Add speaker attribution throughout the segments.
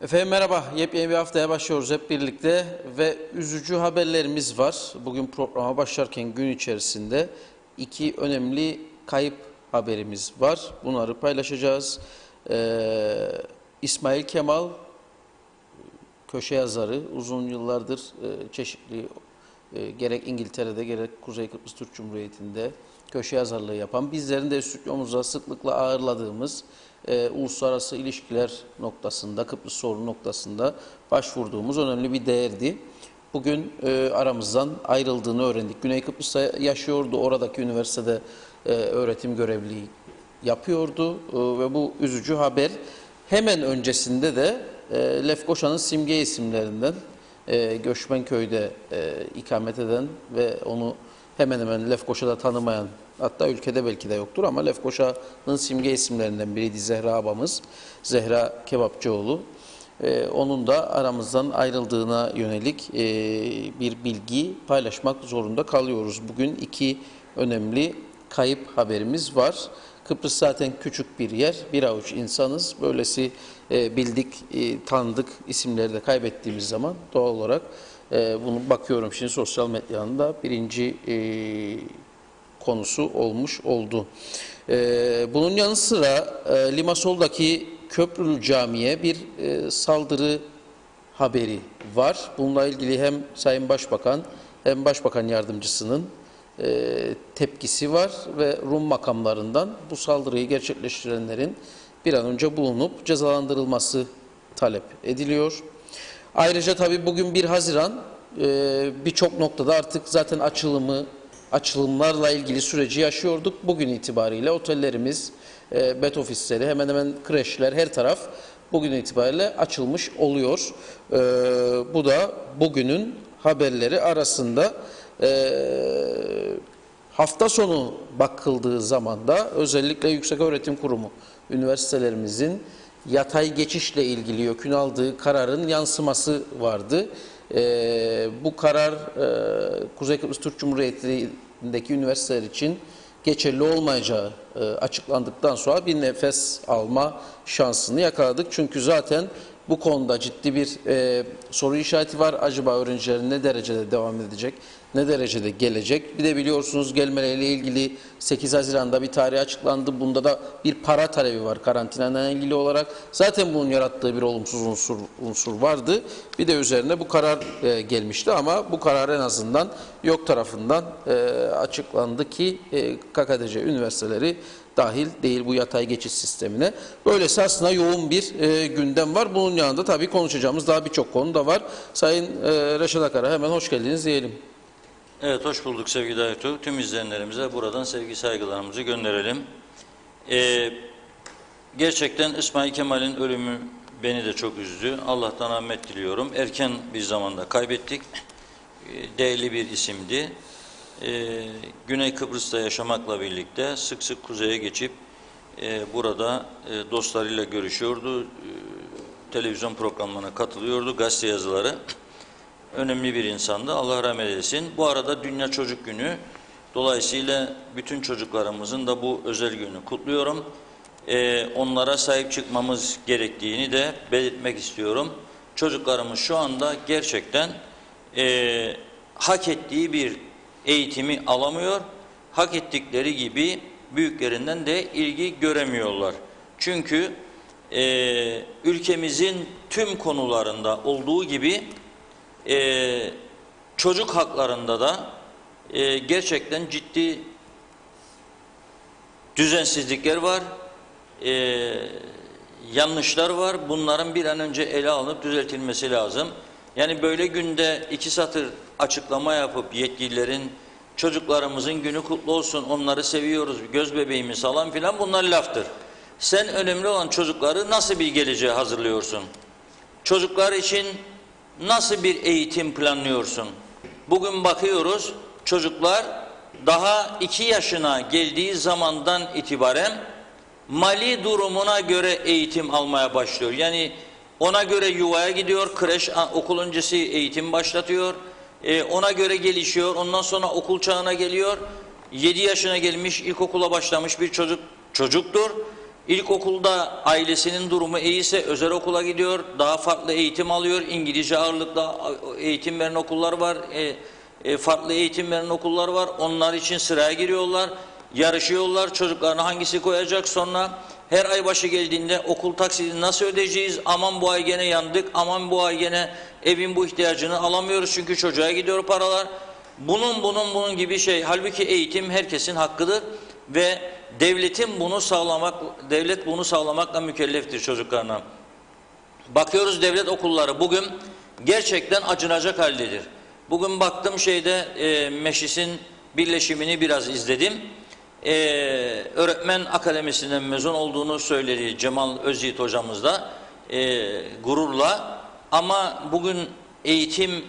Speaker 1: Efendim merhaba, yepyeni bir haftaya başlıyoruz hep birlikte ve üzücü haberlerimiz var. Bugün programa başlarken gün içerisinde iki önemli kayıp haberimiz var. Bunları paylaşacağız. İsmail Kemal, köşe yazarı, uzun yıllardır çeşitli gerek İngiltere'de gerek Kuzey Kıbrıs Türk Cumhuriyeti'nde köşe yazarlığı yapan, bizlerin de stüdyomuzda sıklıkla ağırladığımız uluslararası ilişkiler noktasında, Kıbrıs sorunu noktasında başvurduğumuz önemli bir değerdi. Bugün aramızdan ayrıldığını öğrendik. Güney Kıbrıs'ta yaşıyordu, oradaki üniversitede öğretim görevliliği yapıyordu ve bu üzücü haber hemen öncesinde de Lefkoşa'nın simge isimlerinden Göçmenköy'de ikamet eden ve onu hemen hemen Lefkoşa'da tanımayan, hatta ülkede belki de yoktur ama Lefkoşa'nın simge isimlerinden biriydi Zehra abamız, Zehra Kebapçıoğlu. Onun da aramızdan ayrıldığına yönelik bir bilgi paylaşmak zorunda kalıyoruz. Bugün iki önemli kayıp haberimiz var. Kıbrıs zaten küçük bir yer, bir avuç insanız. Böylesi bildik, tanıdık isimleri de kaybettiğimiz zaman doğal olarak bunu bakıyorum şimdi sosyal medyanın da birinci konusu olmuş oldu. Bunun yanı sıra Limasol'daki Köprülü Camii'ye bir saldırı haberi var. Bununla ilgili hem Sayın Başbakan hem Başbakan Yardımcısının tepkisi var ve Rum makamlarından bu saldırıyı gerçekleştirenlerin bir an önce bulunup cezalandırılması talep ediliyor. Ayrıca tabii bugün 1 Haziran birçok noktada artık zaten açılımlarla ilgili süreci yaşıyorduk. Bugün itibariyle otellerimiz, bet ofisleri, hemen hemen kreşler, her taraf bugün itibariyle açılmış oluyor. Bu da bugünün haberleri arasında. Hafta sonu bakıldığı zaman da özellikle Yükseköğretim Kurumu, üniversitelerimizin yatay geçişle ilgili YÖK'ün aldığı kararın yansıması vardı. Bu karar Kuzey Kıbrıs Türk Cumhuriyeti'ndeki üniversiteler için geçerli olmayacağı açıklandıktan sonra bir nefes alma şansını yakaladık. Çünkü zaten bu konuda ciddi bir soru işareti var. Acaba öğrencilerin ne derecede devam edecek, ne derecede gelecek? Bir de biliyorsunuz gelmeleriyle ilgili 8 Haziran'da bir tarih açıklandı. Bunda da bir para talebi var karantinayla ilgili olarak. Zaten bunun yarattığı bir olumsuz unsur vardı. Bir de üzerine bu karar gelmişti ama bu karar en azından YÖK tarafından açıklandı ki KKTC üniversiteleri dahil değil bu yatay geçiş sistemine. Böylesi aslında yoğun bir gündem var. Bunun yanında tabii konuşacağımız daha birçok konu da var. Sayın Reşat Akar'a hemen hoş geldiniz diyelim.
Speaker 2: Evet, hoş bulduk sevgili Aytu. Tüm izleyenlerimize buradan sevgi saygılarımızı gönderelim. Gerçekten İsmail Kemal'in ölümü beni de çok üzdü. Allah'tan rahmet diliyorum. Erken bir zamanda kaybettik. Değerli bir isimdi. Güney Kıbrıs'ta yaşamakla birlikte sık sık kuzeye geçip burada dostlarıyla görüşüyordu. Televizyon programlarına katılıyordu, gazete yazıları. Önemli bir insandı. Allah rahmet eylesin. Bu arada Dünya Çocuk Günü. Dolayısıyla bütün çocuklarımızın da bu özel günü kutluyorum. Onlara sahip çıkmamız gerektiğini de belirtmek istiyorum. Çocuklarımız şu anda gerçekten hak ettiği bir eğitimi alamıyor. Hak ettikleri gibi büyüklerinden de ilgi göremiyorlar. Çünkü ülkemizin tüm konularında olduğu gibi çocuk haklarında da gerçekten ciddi düzensizlikler var, yanlışlar var. Bunların bir an önce ele alınıp düzeltilmesi lazım. Yani böyle günde 2 satır açıklama yapıp yetkililerin çocuklarımızın günü kutlu olsun, onları seviyoruz, göz bebeğimiz falan filan bunlar laftır. Sen önemli olan çocukları nasıl bir geleceğe hazırlıyorsun? Çocuklar için nasıl bir eğitim planlıyorsun? Bugün bakıyoruz çocuklar daha 2 yaşına geldiği zamandan itibaren mali durumuna göre eğitim almaya başlıyor. Yani ona göre yuvaya gidiyor, kreş, okul öncesi eğitim başlatıyor. Ona göre gelişiyor, ondan sonra okul çağına geliyor. 7 yaşına gelmiş, ilkokula başlamış bir çocuktur. İlkokulda ailesinin durumu iyiyse özel okula gidiyor, daha farklı eğitim alıyor. İngilizce ağırlıklı eğitim veren okullar var, farklı eğitim veren okullar var. Onlar için sıraya giriyorlar, yarışıyorlar. Çocuklarına hangisi koyacak, sonra her ay başı geldiğinde okul taksidini nasıl ödeyeceğiz? Aman bu ay gene yandık, aman bu ay gene evin bu ihtiyacını alamıyoruz çünkü çocuğa gidiyor paralar. Bunun gibi şey. Halbuki eğitim herkesin hakkıdır ve devlet bunu sağlamakla mükelleftir çocuklarına. Bakıyoruz devlet okulları bugün gerçekten acınacak haldedir. Bugün baktım meclisin birleşimini biraz izledim. Öğretmen akademisinden mezun olduğunu söyledi Cemal Özyiğit hocamız da gururla. Ama bugün eğitim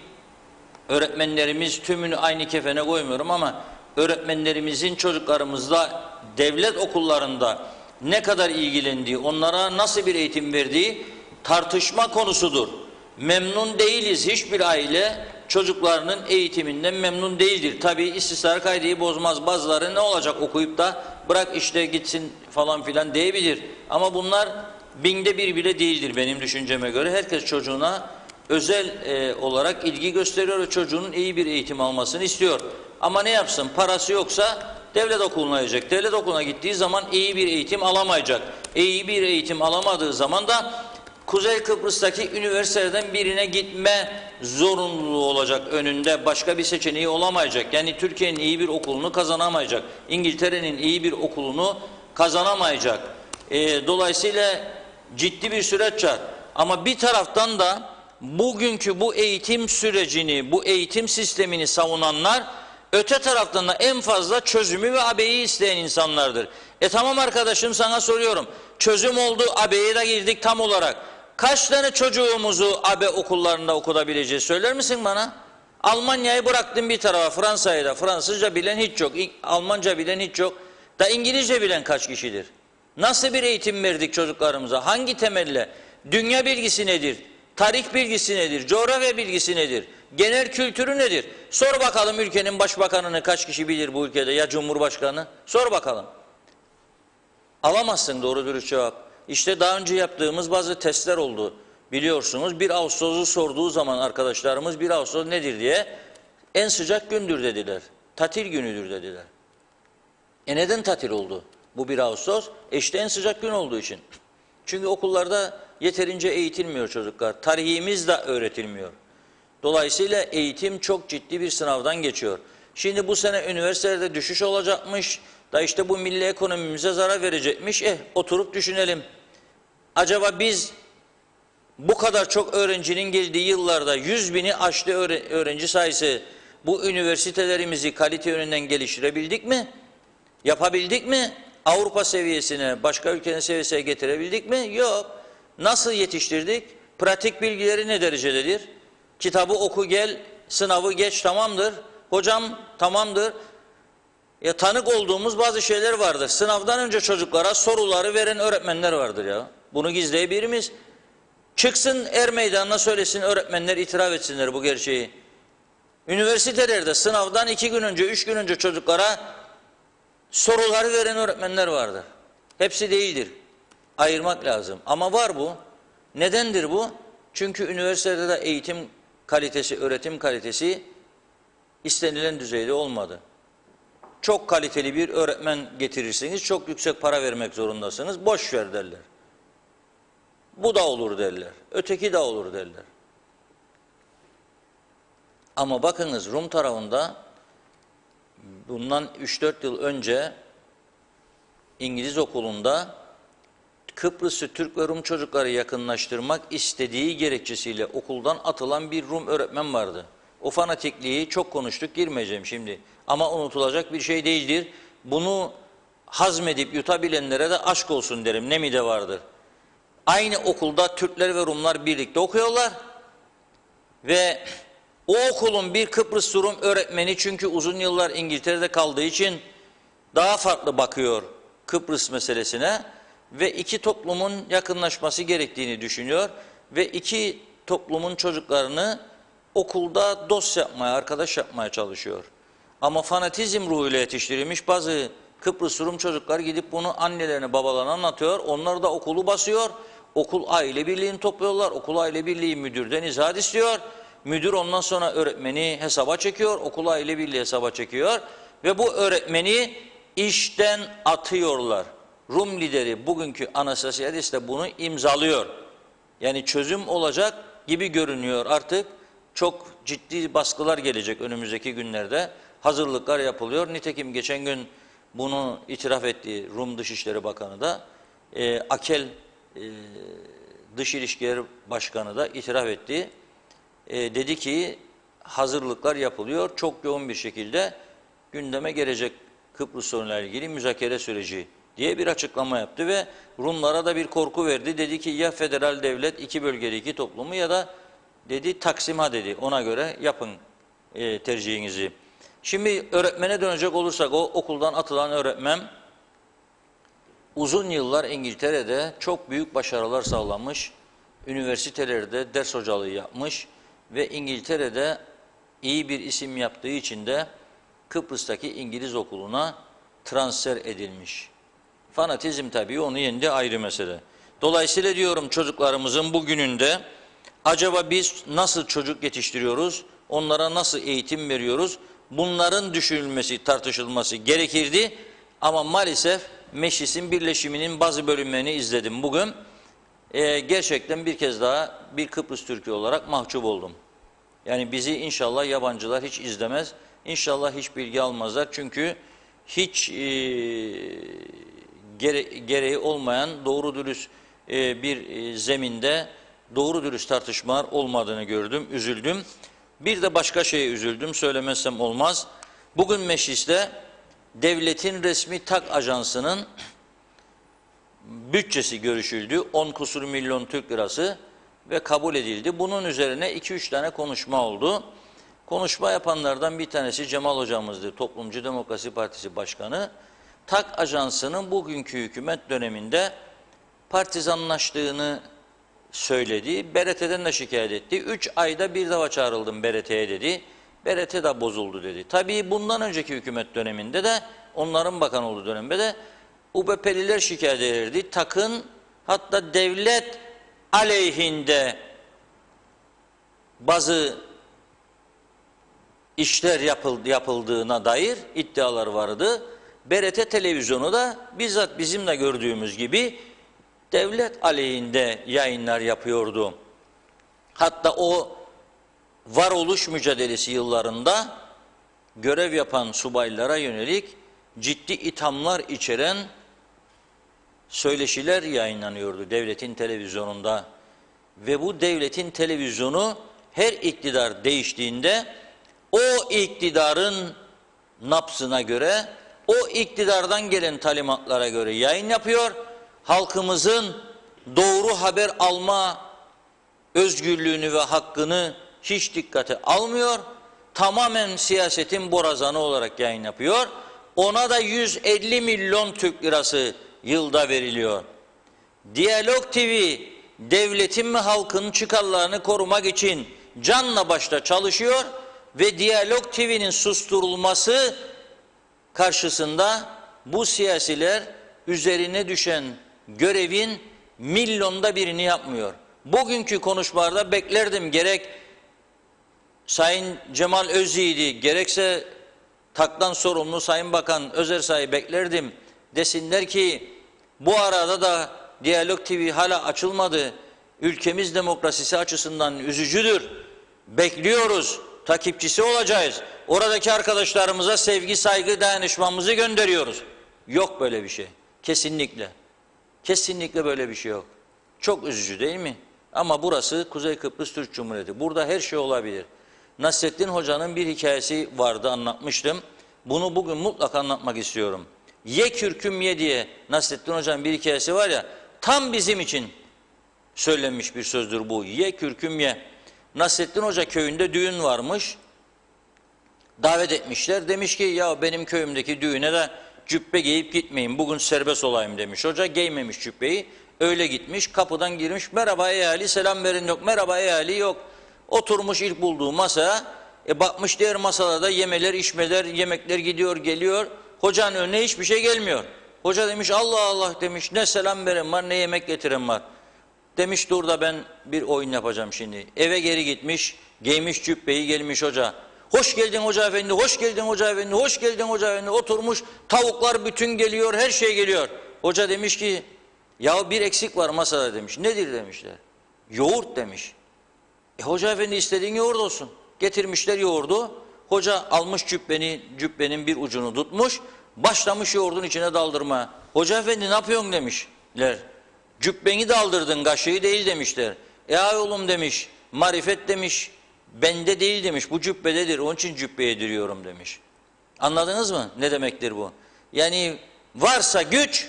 Speaker 2: öğretmenlerimiz, tümünü aynı kefene koymuyorum ama öğretmenlerimizin çocuklarımızla devlet okullarında ne kadar ilgilendiği, onlara nasıl bir eğitim verdiği tartışma konusudur. Memnun değiliz. Hiçbir aile çocuklarının eğitiminden memnun değildir. Tabii istismar kaideyi bozmaz. Bazıları ne olacak okuyup da bırak işte gitsin falan filan diyebilir. Ama bunlar binde bir bile değildir benim düşünceme göre. Herkes çocuğuna özel olarak ilgi gösteriyor ve çocuğunun iyi bir eğitim almasını istiyor. Ama ne yapsın? Parası yoksa devlet okuluna gidecek. Devlet okuluna gittiği zaman iyi bir eğitim alamayacak. İyi bir eğitim alamadığı zaman da Kuzey Kıbrıs'taki üniversitelerden birine gitme zorunluluğu olacak önünde. Başka bir seçeneği olamayacak. Yani Türkiye'nin iyi bir okulunu kazanamayacak. İngiltere'nin iyi bir okulunu kazanamayacak. Dolayısıyla ciddi bir süreç var. Ama bir taraftan da bugünkü bu eğitim sürecini, bu eğitim sistemini savunanlar öte taraftan da en fazla çözümü ve AB'yi isteyen insanlardır. Tamam arkadaşım, sana soruyorum. Çözüm oldu, AB'ye de girdik tam olarak. Kaç tane çocuğumuzu AB okullarında okutabileceğiz söyler misin bana? Almanya'yı bıraktım bir tarafa, Fransa'yı da. Fransızca bilen hiç yok, Almanca bilen hiç yok. Da İngilizce bilen kaç kişidir? Nasıl bir eğitim verdik çocuklarımıza? Hangi temelle? Dünya bilgisi nedir? Tarih bilgisi nedir? Coğrafya bilgisi nedir? Genel kültürü nedir? Sor bakalım ülkenin başbakanını kaç kişi bilir bu ülkede, ya Cumhurbaşkanı? Sor bakalım. Alamazsın doğru dürüst cevap. İşte daha önce yaptığımız bazı testler oldu. Biliyorsunuz 1 Ağustos'u sorduğu zaman arkadaşlarımız 1 Ağustos nedir diye en sıcak gündür dediler. Tatil günüdür dediler. Neden tatil oldu bu 1 Ağustos? İşte en sıcak gün olduğu için. Çünkü okullarda yeterince eğitilmiyor çocuklar. Tarihimiz de öğretilmiyor. Dolayısıyla eğitim çok ciddi bir sınavdan geçiyor. Şimdi bu sene üniversitelerde düşüş olacakmış. Da işte bu milli ekonomimize zarar verecekmiş. Oturup düşünelim. Acaba biz bu kadar çok öğrencinin geldiği yıllarda 100.000'i aştı öğrenci sayısı, bu üniversitelerimizi kalite yönünden geliştirebildik mi? Yapabildik mi? Avrupa seviyesine, başka ülkenin seviyesine getirebildik mi? Yok. Nasıl yetiştirdik? Pratik bilgileri ne derecededir? Kitabı oku gel, sınavı geç tamamdır. Hocam tamamdır. Tanık olduğumuz bazı şeyler vardır. Sınavdan önce çocuklara soruları veren öğretmenler vardır ya. Bunu gizleyebilir miyiz? Çıksın meydanına söylesin, öğretmenler itiraf etsinler bu gerçeği. Üniversitelerde sınavdan 2 gün önce, 3 gün önce çocuklara soruları veren öğretmenler vardır. Hepsi değildir. Ayırmak lazım. Ama var bu. Nedendir bu? Çünkü üniversitede de eğitim kalitesi, öğretim kalitesi istenilen düzeyde olmadı. Çok kaliteli bir öğretmen getirirsiniz, çok yüksek para vermek zorundasınız, boş ver derler. Bu da olur derler, öteki de olur derler. Ama bakınız Rum tarafında bundan 3-4 yıl önce İngiliz okulunda Kıbrıs'ı Türk ve Rum çocukları yakınlaştırmak istediği gerekçesiyle okuldan atılan bir Rum öğretmen vardı. O fanatikliği çok konuştuk, girmeyeceğim şimdi. Ama unutulacak bir şey değildir. Bunu hazmedip yutabilenlere de aşk olsun derim. Ne mide vardır. Aynı okulda Türkler ve Rumlar birlikte okuyorlar. Ve o okulun bir Kıbrıs Rum öğretmeni, çünkü uzun yıllar İngiltere'de kaldığı için daha farklı bakıyor Kıbrıs meselesine ve iki toplumun yakınlaşması gerektiğini düşünüyor ve iki toplumun çocuklarını okulda dost yapmaya, arkadaş yapmaya çalışıyor. Ama fanatizm ruhuyla yetiştirilmiş bazı Kıbrıs Rum çocuklar gidip bunu annelerine babalarına anlatıyor. Onlar da okulu basıyor. Okul aile birliğini topluyorlar. Okul aile birliği müdürden izahat istiyor. Müdür ondan sonra öğretmeni hesaba çekiyor. Okul aile birliği hesaba çekiyor. Ve bu öğretmeni işten atıyorlar. Rum lideri bugünkü Anastasiadis de bunu imzalıyor. Yani çözüm olacak gibi görünüyor artık. Çok ciddi baskılar gelecek önümüzdeki günlerde. Hazırlıklar yapılıyor. Nitekim geçen gün bunu itiraf etti Rum Dışişleri Bakanı da. Akel Dış İlişkiler Başkanı da itiraf etti. Dedi ki hazırlıklar yapılıyor. Çok yoğun bir şekilde gündeme gelecek Kıbrıs sorunuyla ilgili müzakere süreci diye bir açıklama yaptı ve Rumlara da bir korku verdi. Dedi ki ya federal devlet iki bölgeli iki toplumu ya da dedi Taksim'a dedi. Ona göre yapın tercihinizi. Şimdi öğretmene dönecek olursak o okuldan atılan öğretmen uzun yıllar İngiltere'de çok büyük başarılar sağlamış. Üniversitelerde ders hocalığı yapmış ve İngiltere'de iyi bir isim yaptığı için de Kıbrıs'taki İngiliz okuluna transfer edilmiş. Fanatizm tabii onu yendi ayrı mesele. Dolayısıyla diyorum çocuklarımızın bugününde acaba biz nasıl çocuk yetiştiriyoruz, onlara nasıl eğitim veriyoruz, bunların düşünülmesi, tartışılması gerekirdi. Ama maalesef meclisin birleşiminin bazı bölümlerini izledim bugün. Gerçekten bir kez daha bir Kıbrıs Türk'ü olarak mahcup oldum. Yani bizi inşallah yabancılar hiç izlemez, inşallah hiç bilgi almazlar. Çünkü hiç gereği olmayan doğru dürüst bir zeminde doğru dürüst tartışmalar olmadığını gördüm, üzüldüm. Bir de başka şeye üzüldüm, söylemezsem olmaz. Bugün mecliste devletin resmi TAK ajansının bütçesi görüşüldü. 10 kusur milyon Türk lirası ve kabul edildi. Bunun üzerine 2-3 tane konuşma oldu. Konuşma yapanlardan bir tanesi Cemal hocamızdı, Toplumcu Demokrasi Partisi Başkanı. TAK ajansının bugünkü hükümet döneminde partizanlaştığını söyledi. BRT'den de şikayet etti. 3 ayda bir defa çağrıldım BRT'ye dedi. BRT de bozuldu dedi. Tabii bundan önceki hükümet döneminde de onların bakan olduğu dönemde de UBP'liler şikayet ederdi. TAK'ın hatta devlet aleyhinde bazı işler yapıldığına dair iddialar vardı. BRT televizyonu da bizzat bizim de gördüğümüz gibi devlet aleyhinde yayınlar yapıyordu. Hatta o varoluş mücadelesi yıllarında görev yapan subaylara yönelik ciddi ithamlar içeren söyleşiler yayınlanıyordu devletin televizyonunda. Ve bu devletin televizyonu her iktidar değiştiğinde o iktidarın napsına göre, o iktidardan gelen talimatlara göre yayın yapıyor. Halkımızın doğru haber alma özgürlüğünü ve hakkını hiç dikkate almıyor. Tamamen siyasetin borazanı olarak yayın yapıyor. Ona da 150 milyon Türk lirası yılda veriliyor. Diyalog TV devletin ve halkın çıkarlarını korumak için canla başla çalışıyor ve Diyalog TV'nin susturulması karşısında bu siyasiler üzerine düşen görevin milyonda birini yapmıyor. Bugünkü konuşmalarda beklerdim gerek Sayın Cemal Özyiğit'i gerekse TAK'tan sorumlu Sayın Bakan Özersay'ı beklerdim. Desinler ki bu arada da Diyalog TV hala açılmadı. Ülkemiz demokrasisi açısından üzücüdür. Bekliyoruz. Takipçisi olacağız. Oradaki arkadaşlarımıza sevgi, saygı, dayanışmamızı gönderiyoruz. Yok böyle bir şey. Kesinlikle. Kesinlikle böyle bir şey yok. Çok üzücü değil mi? Ama burası Kuzey Kıbrıs Türk Cumhuriyeti. Burada her şey olabilir. Nasrettin Hoca'nın bir hikayesi vardı, anlatmıştım. Bunu bugün mutlaka anlatmak istiyorum. Ye kürküm ye diye Nasrettin Hoca'nın bir hikayesi var ya, tam bizim için söylenmiş bir sözdür bu. Ye kürküm ye. Nasrettin Hoca köyünde düğün varmış. Davet etmişler. Demiş ki ya benim köyümdeki düğüne de cübbe giyip gitmeyin. Bugün serbest olayım demiş. Hoca giymemiş cübbeyi. Öyle gitmiş. Kapıdan girmiş. Merhaba ey ahali, selam verin yok. Merhaba ey ahali yok. Oturmuş ilk bulduğu masaya. Bakmış diğer masalarda yemeler, içmeler, yemekler gidiyor, geliyor. Hocanın önüne hiçbir şey gelmiyor. Hoca demiş Allah Allah demiş, ne selam veren var ne yemek getiren var. Demiş dur da ben bir oyun yapacağım şimdi. Eve geri gitmiş, giymiş cübbeyi, gelmiş hoca. Hoş geldin hoca efendi, hoş geldin hoca efendi, hoş geldin hoca efendi. Oturmuş, tavuklar bütün geliyor, her şey geliyor. Hoca demiş ki ya bir eksik var masada demiş. Nedir demişler. Yoğurt demiş. Hoca efendi istediğin yoğurt olsun. Getirmişler yoğurdu. Hoca almış cübbenin bir ucunu tutmuş. Başlamış yoğurdun içine daldırma. Hoca efendi ne yapıyorsun demişler. Cübbeni daldırdın, kaşığı değil demişler. Ay oğlum demiş, marifet demiş, bende değil demiş, bu cübbededir, onun için cübbe yediriyorum demiş. Anladınız mı? Ne demektir bu? Yani varsa güç,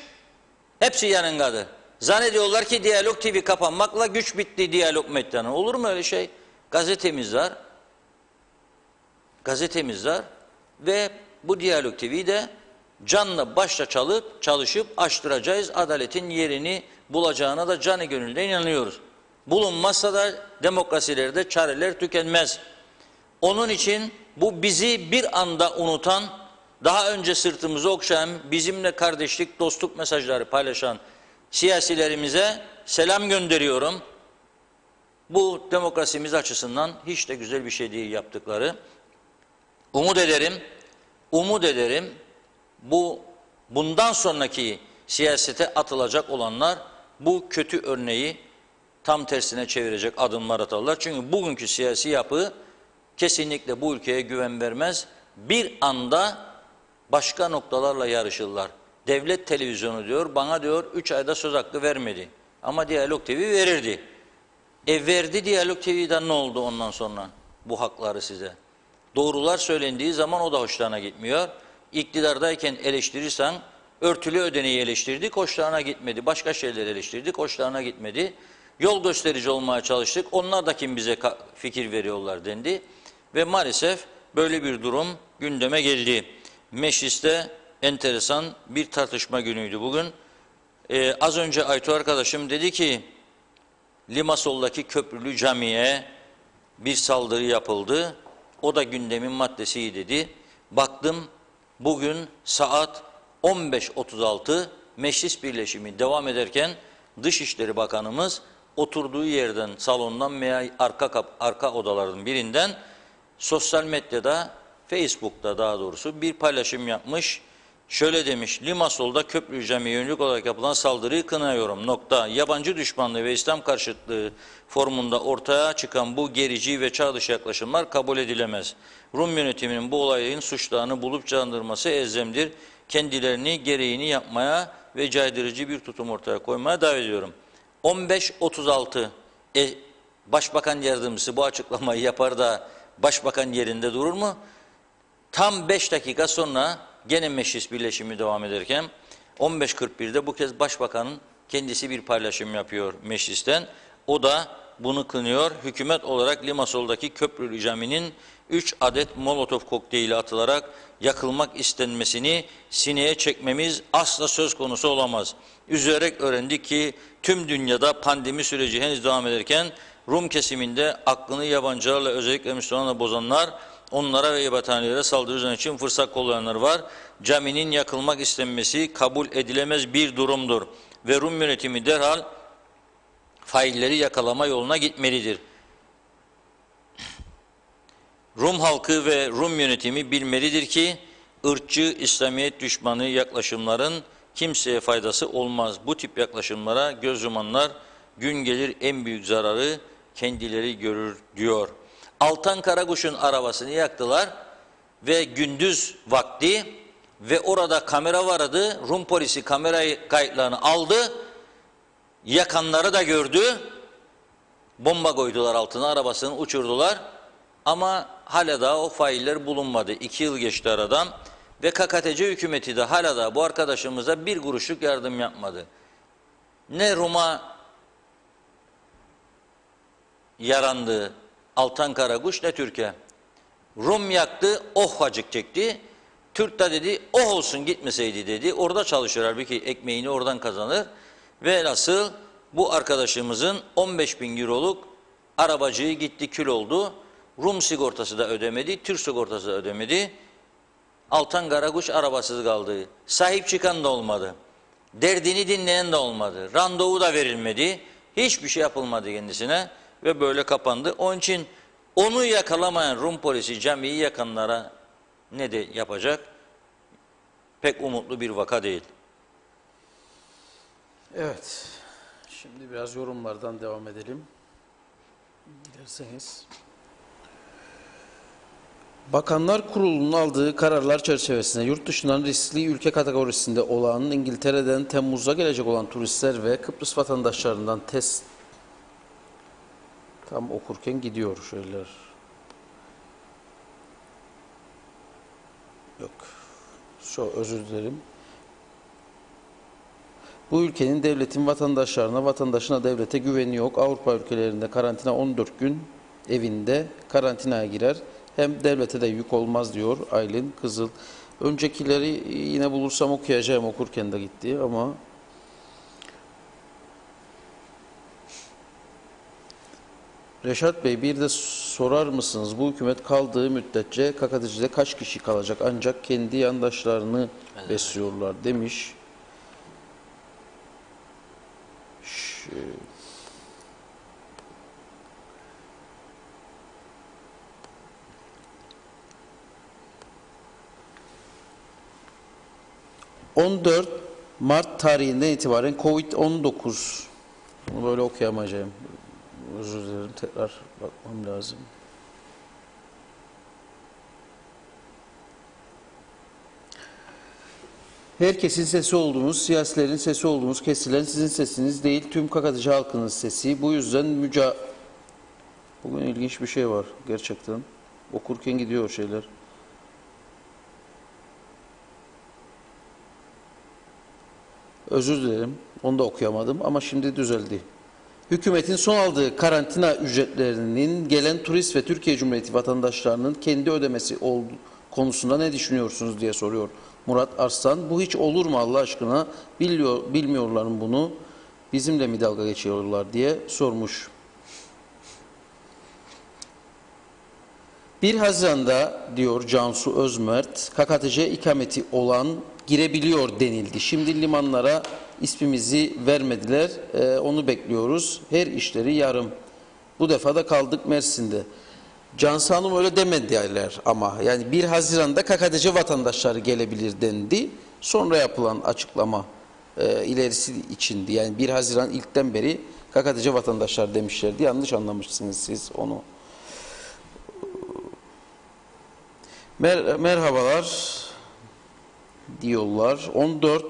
Speaker 2: hepsi yanındadır. Zannediyorlar ki Diyalog TV kapanmakla güç bitti Diyalog Medyanın. Olur mu öyle şey? Gazetemiz var ve bu Diyalog TV'de canla başla çalışıp açtıracağız. Adaletin yerini bulacağına da canı gönülden inanıyoruz. Bulunmazsa da demokrasilerde çareler tükenmez. Onun için bu bizi bir anda unutan, daha önce sırtımızı okşayan, bizimle kardeşlik, dostluk mesajları paylaşan siyasilerimize selam gönderiyorum. Bu demokrasimiz açısından hiç de güzel bir şey değil yaptıkları. Umut ederim bundan sonraki siyasete atılacak olanlar bu kötü örneği tam tersine çevirecek adımlar atarlar. Çünkü bugünkü siyasi yapı kesinlikle bu ülkeye güven vermez. Bir anda başka noktalarla yarışırlar. Devlet televizyonu diyor, bana diyor 3 ayda söz hakkı vermedi. Ama Diyalog TV verirdi. Verdi Diyalog TV'den, ne oldu ondan sonra bu hakları size? Doğrular söylendiği zaman o da hoşlarına gitmiyor. İktidardayken eleştirirsen, örtülü ödeneği eleştirdik, hoşlarına gitmedi. Başka şeyler eleştirdik, hoşlarına gitmedi. Yol gösterici olmaya çalıştık, onlar da kim bize fikir veriyorlar dendi. Ve maalesef böyle bir durum gündeme geldi. Mecliste enteresan bir tartışma günüydü bugün. Az önce Aytu arkadaşım dedi ki, Limasol'daki Köprülü Camii'ye bir saldırı yapıldı. O da gündemin maddesi dedi. Baktım bugün saat 15.36 meclis birleşimi devam ederken Dışişleri Bakanımız oturduğu yerden, salondan veya arka odaların birinden sosyal medyada, Facebook'ta daha doğrusu bir paylaşım yapmış. Şöyle demiş, Limasol'da Köprülü Camii'ye yönelik olarak yapılan saldırıyı kınıyorum. Yabancı düşmanlığı ve İslam karşıtlığı formunda ortaya çıkan bu gerici ve çağ dışı yaklaşımlar kabul edilemez. Rum yönetiminin bu olayın suçlarını bulup candırması elzemdir. Kendilerini gereğini yapmaya ve caydırıcı bir tutum ortaya koymaya davet ediyorum. 15.36 Başbakan Yardımcısı bu açıklamayı yapar da Başbakan yerinde durur mu? Tam 5 dakika sonra gene meclis birleşimi devam ederken 15.41'de bu kez Başbakanın kendisi bir paylaşım yapıyor meclisten. O da bunu kınıyor. Hükümet olarak Limasol'daki Köprülü Camii'nin 3 adet Molotov kokteyli atılarak yakılmak istenmesini sineye çekmemiz asla söz konusu olamaz. Üzülerek öğrendik ki tüm dünyada pandemi süreci henüz devam ederken Rum kesiminde aklını yabancılarla, özellikle Müslümanlarla bozanlar, onlara ve ibadethanelere saldırı için fırsat kollayanlar var. Caminin yakılmak istenmesi kabul edilemez bir durumdur. Ve Rum yönetimi derhal failleri yakalama yoluna gitmelidir. Rum halkı ve Rum yönetimi bilmelidir ki ırkçı, İslamiyet düşmanı yaklaşımların kimseye faydası olmaz. Bu tip yaklaşımlara göz yumanlar gün gelir en büyük zararı kendileri görür diyor. Altan Karaguş'un arabasını yaktılar ve gündüz vakti ve orada kamera vardı. Rum polisi kamera kayıtlarını aldı. Yakanları da gördü. Bomba koydular altına, arabasını uçurdular. Ama hala da o failler bulunmadı. 2 yıl geçti aradan ve KKTC hükümeti de hala da bu arkadaşımıza bir kuruşluk yardım yapmadı. Ne Rum'a yarandı Altan Karakuş ne Türkiye. Rum yaktı, oh acık çekti. Türk de dedi, oh olsun gitmeseydi dedi. Orada çalışır halbuki ekmeğini oradan kazanır. Velhasıl bu arkadaşımızın 15.000 euroluk arabacığı gitti, kül oldu. Rum sigortası da ödemedi, Türk sigortası da ödemedi. Altan Karakuş arabasız kaldı. Sahip çıkan da olmadı. Derdini dinleyen de olmadı. Randevu da verilmedi. Hiçbir şey yapılmadı kendisine ve böyle kapandı. Onun için onu yakalamayan Rum polisi camiyi yakanlara ne de yapacak? Pek umutlu bir vaka değil.
Speaker 1: Evet. Şimdi biraz yorumlardan devam edelim. Dilerseniz. Bakanlar Kurulu'nun aldığı kararlar çerçevesinde yurt dışından riskli ülke kategorisinde olan İngiltere'den Temmuz'da gelecek olan turistler ve Kıbrıs vatandaşlarından test tam okurken gidiyor şeyler. Yok. Özür dilerim. Bu ülkenin devletin vatandaşlarına, vatandaşına devlete güveni yok. Avrupa ülkelerinde karantina 14 gün evinde karantinaya girer. Hem devlete de yük olmaz diyor Aylin Kızıl. Öncekileri yine bulursam okuyacağım, okurken de gitti ama Reşat Bey bir de sorar mısınız bu hükümet kaldığı müddetçe Kakadici'de kaç kişi kalacak ancak kendi yandaşlarını besliyorlar demiş. 14 Mart tarihinden itibaren Covid-19 bunu böyle okuyamayacağım. Özür dilerim. Tekrar bakmam lazım. Herkesin sesi olduğunuz, siyasilerin sesi olduğunuz kesilen sizin sesiniz değil, tüm Kakadici halkının sesi. Bu yüzden Bugün ilginç bir şey var gerçekten. Okurken gidiyor şeyler. Özür dilerim. Onu da okuyamadım ama şimdi düzeldi. Hükümetin son aldığı karantina ücretlerinin gelen turist ve Türkiye Cumhuriyeti vatandaşlarının kendi ödemesi konusunda ne düşünüyorsunuz diye soruyor Murat Arslan. Bu hiç olur mu Allah aşkına? Bilmiyorlar mı bunu? Bizimle mi dalga geçiyorlar diye sormuş. 1 Haziran'da diyor Cansu Özmert, KKTC ikameti olan girebiliyor denildi. Şimdi limanlara ismimizi vermediler. Onu bekliyoruz. Her işleri yarım. Bu defa da kaldık Mersin'de. Cansu Hanım öyle demediler ama. Yani 1 Haziran'da KKTC vatandaşları gelebilir dendi. Sonra yapılan açıklama ilerisi içindi. Yani 1 Haziran ilkten beri KKTC vatandaşlar demişlerdi. Yanlış anlamışsınız siz onu. Merhabalar diyorlar. 14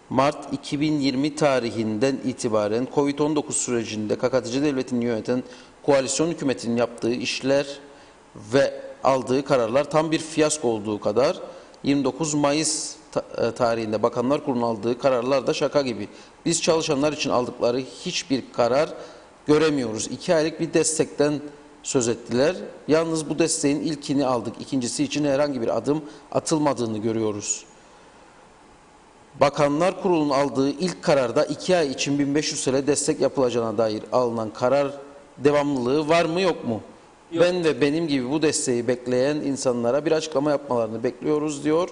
Speaker 1: Mart 2020 tarihinden itibaren Covid-19 sürecinde KKTC devletini yöneten koalisyon hükümetinin yaptığı işler ve aldığı kararlar tam bir fiyasko olduğu kadar 29 Mayıs tarihinde Bakanlar Kurulu'nun aldığı kararlar da şaka gibi. Biz çalışanlar için aldıkları hiçbir karar göremiyoruz. 2 aylık bir destekten söz ettiler. Yalnız bu desteğin ilkini aldık. İkincisi için herhangi bir adım atılmadığını görüyoruz. Bakanlar Kurulu'nun aldığı ilk kararda 2 ay için 1500 TL destek yapılacağına dair alınan karar devamlılığı var mı yok mu? Yok. Ben ve benim gibi bu desteği bekleyen insanlara bir açıklama yapmalarını bekliyoruz diyor.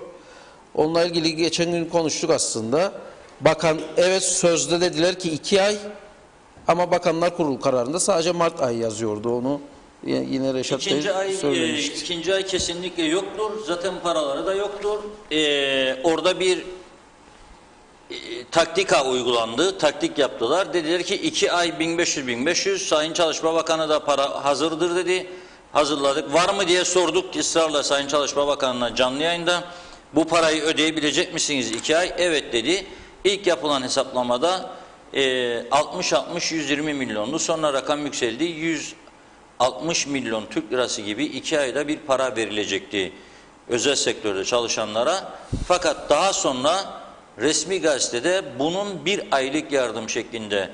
Speaker 1: Onunla ilgili geçen gün konuştuk aslında. Bakan evet sözde dediler ki 2 ay ama Bakanlar Kurulu kararında sadece Mart ayı yazıyordu onu. Yine Reşat Bey söylemişti.
Speaker 2: İkinci ay kesinlikle yoktur. Zaten paraları da yoktur. Orada bir taktika uygulandı. Taktik yaptılar. Dediler ki 2 ay 1500. Sayın Çalışma Bakanı da para hazırdır dedi. Hazırladık. Var mı diye sorduk ısrarla Sayın Çalışma Bakanı'na canlı yayında. Bu parayı ödeyebilecek misiniz 2 ay? Evet dedi. İlk yapılan hesaplamada 60-120 milyonlu. Sonra rakam yükseldi. 160 milyon Türk lirası gibi 2 ayda bir para verilecekti özel sektörde çalışanlara. Fakat daha sonra resmi gazetede bunun 1 aylık yardım şeklinde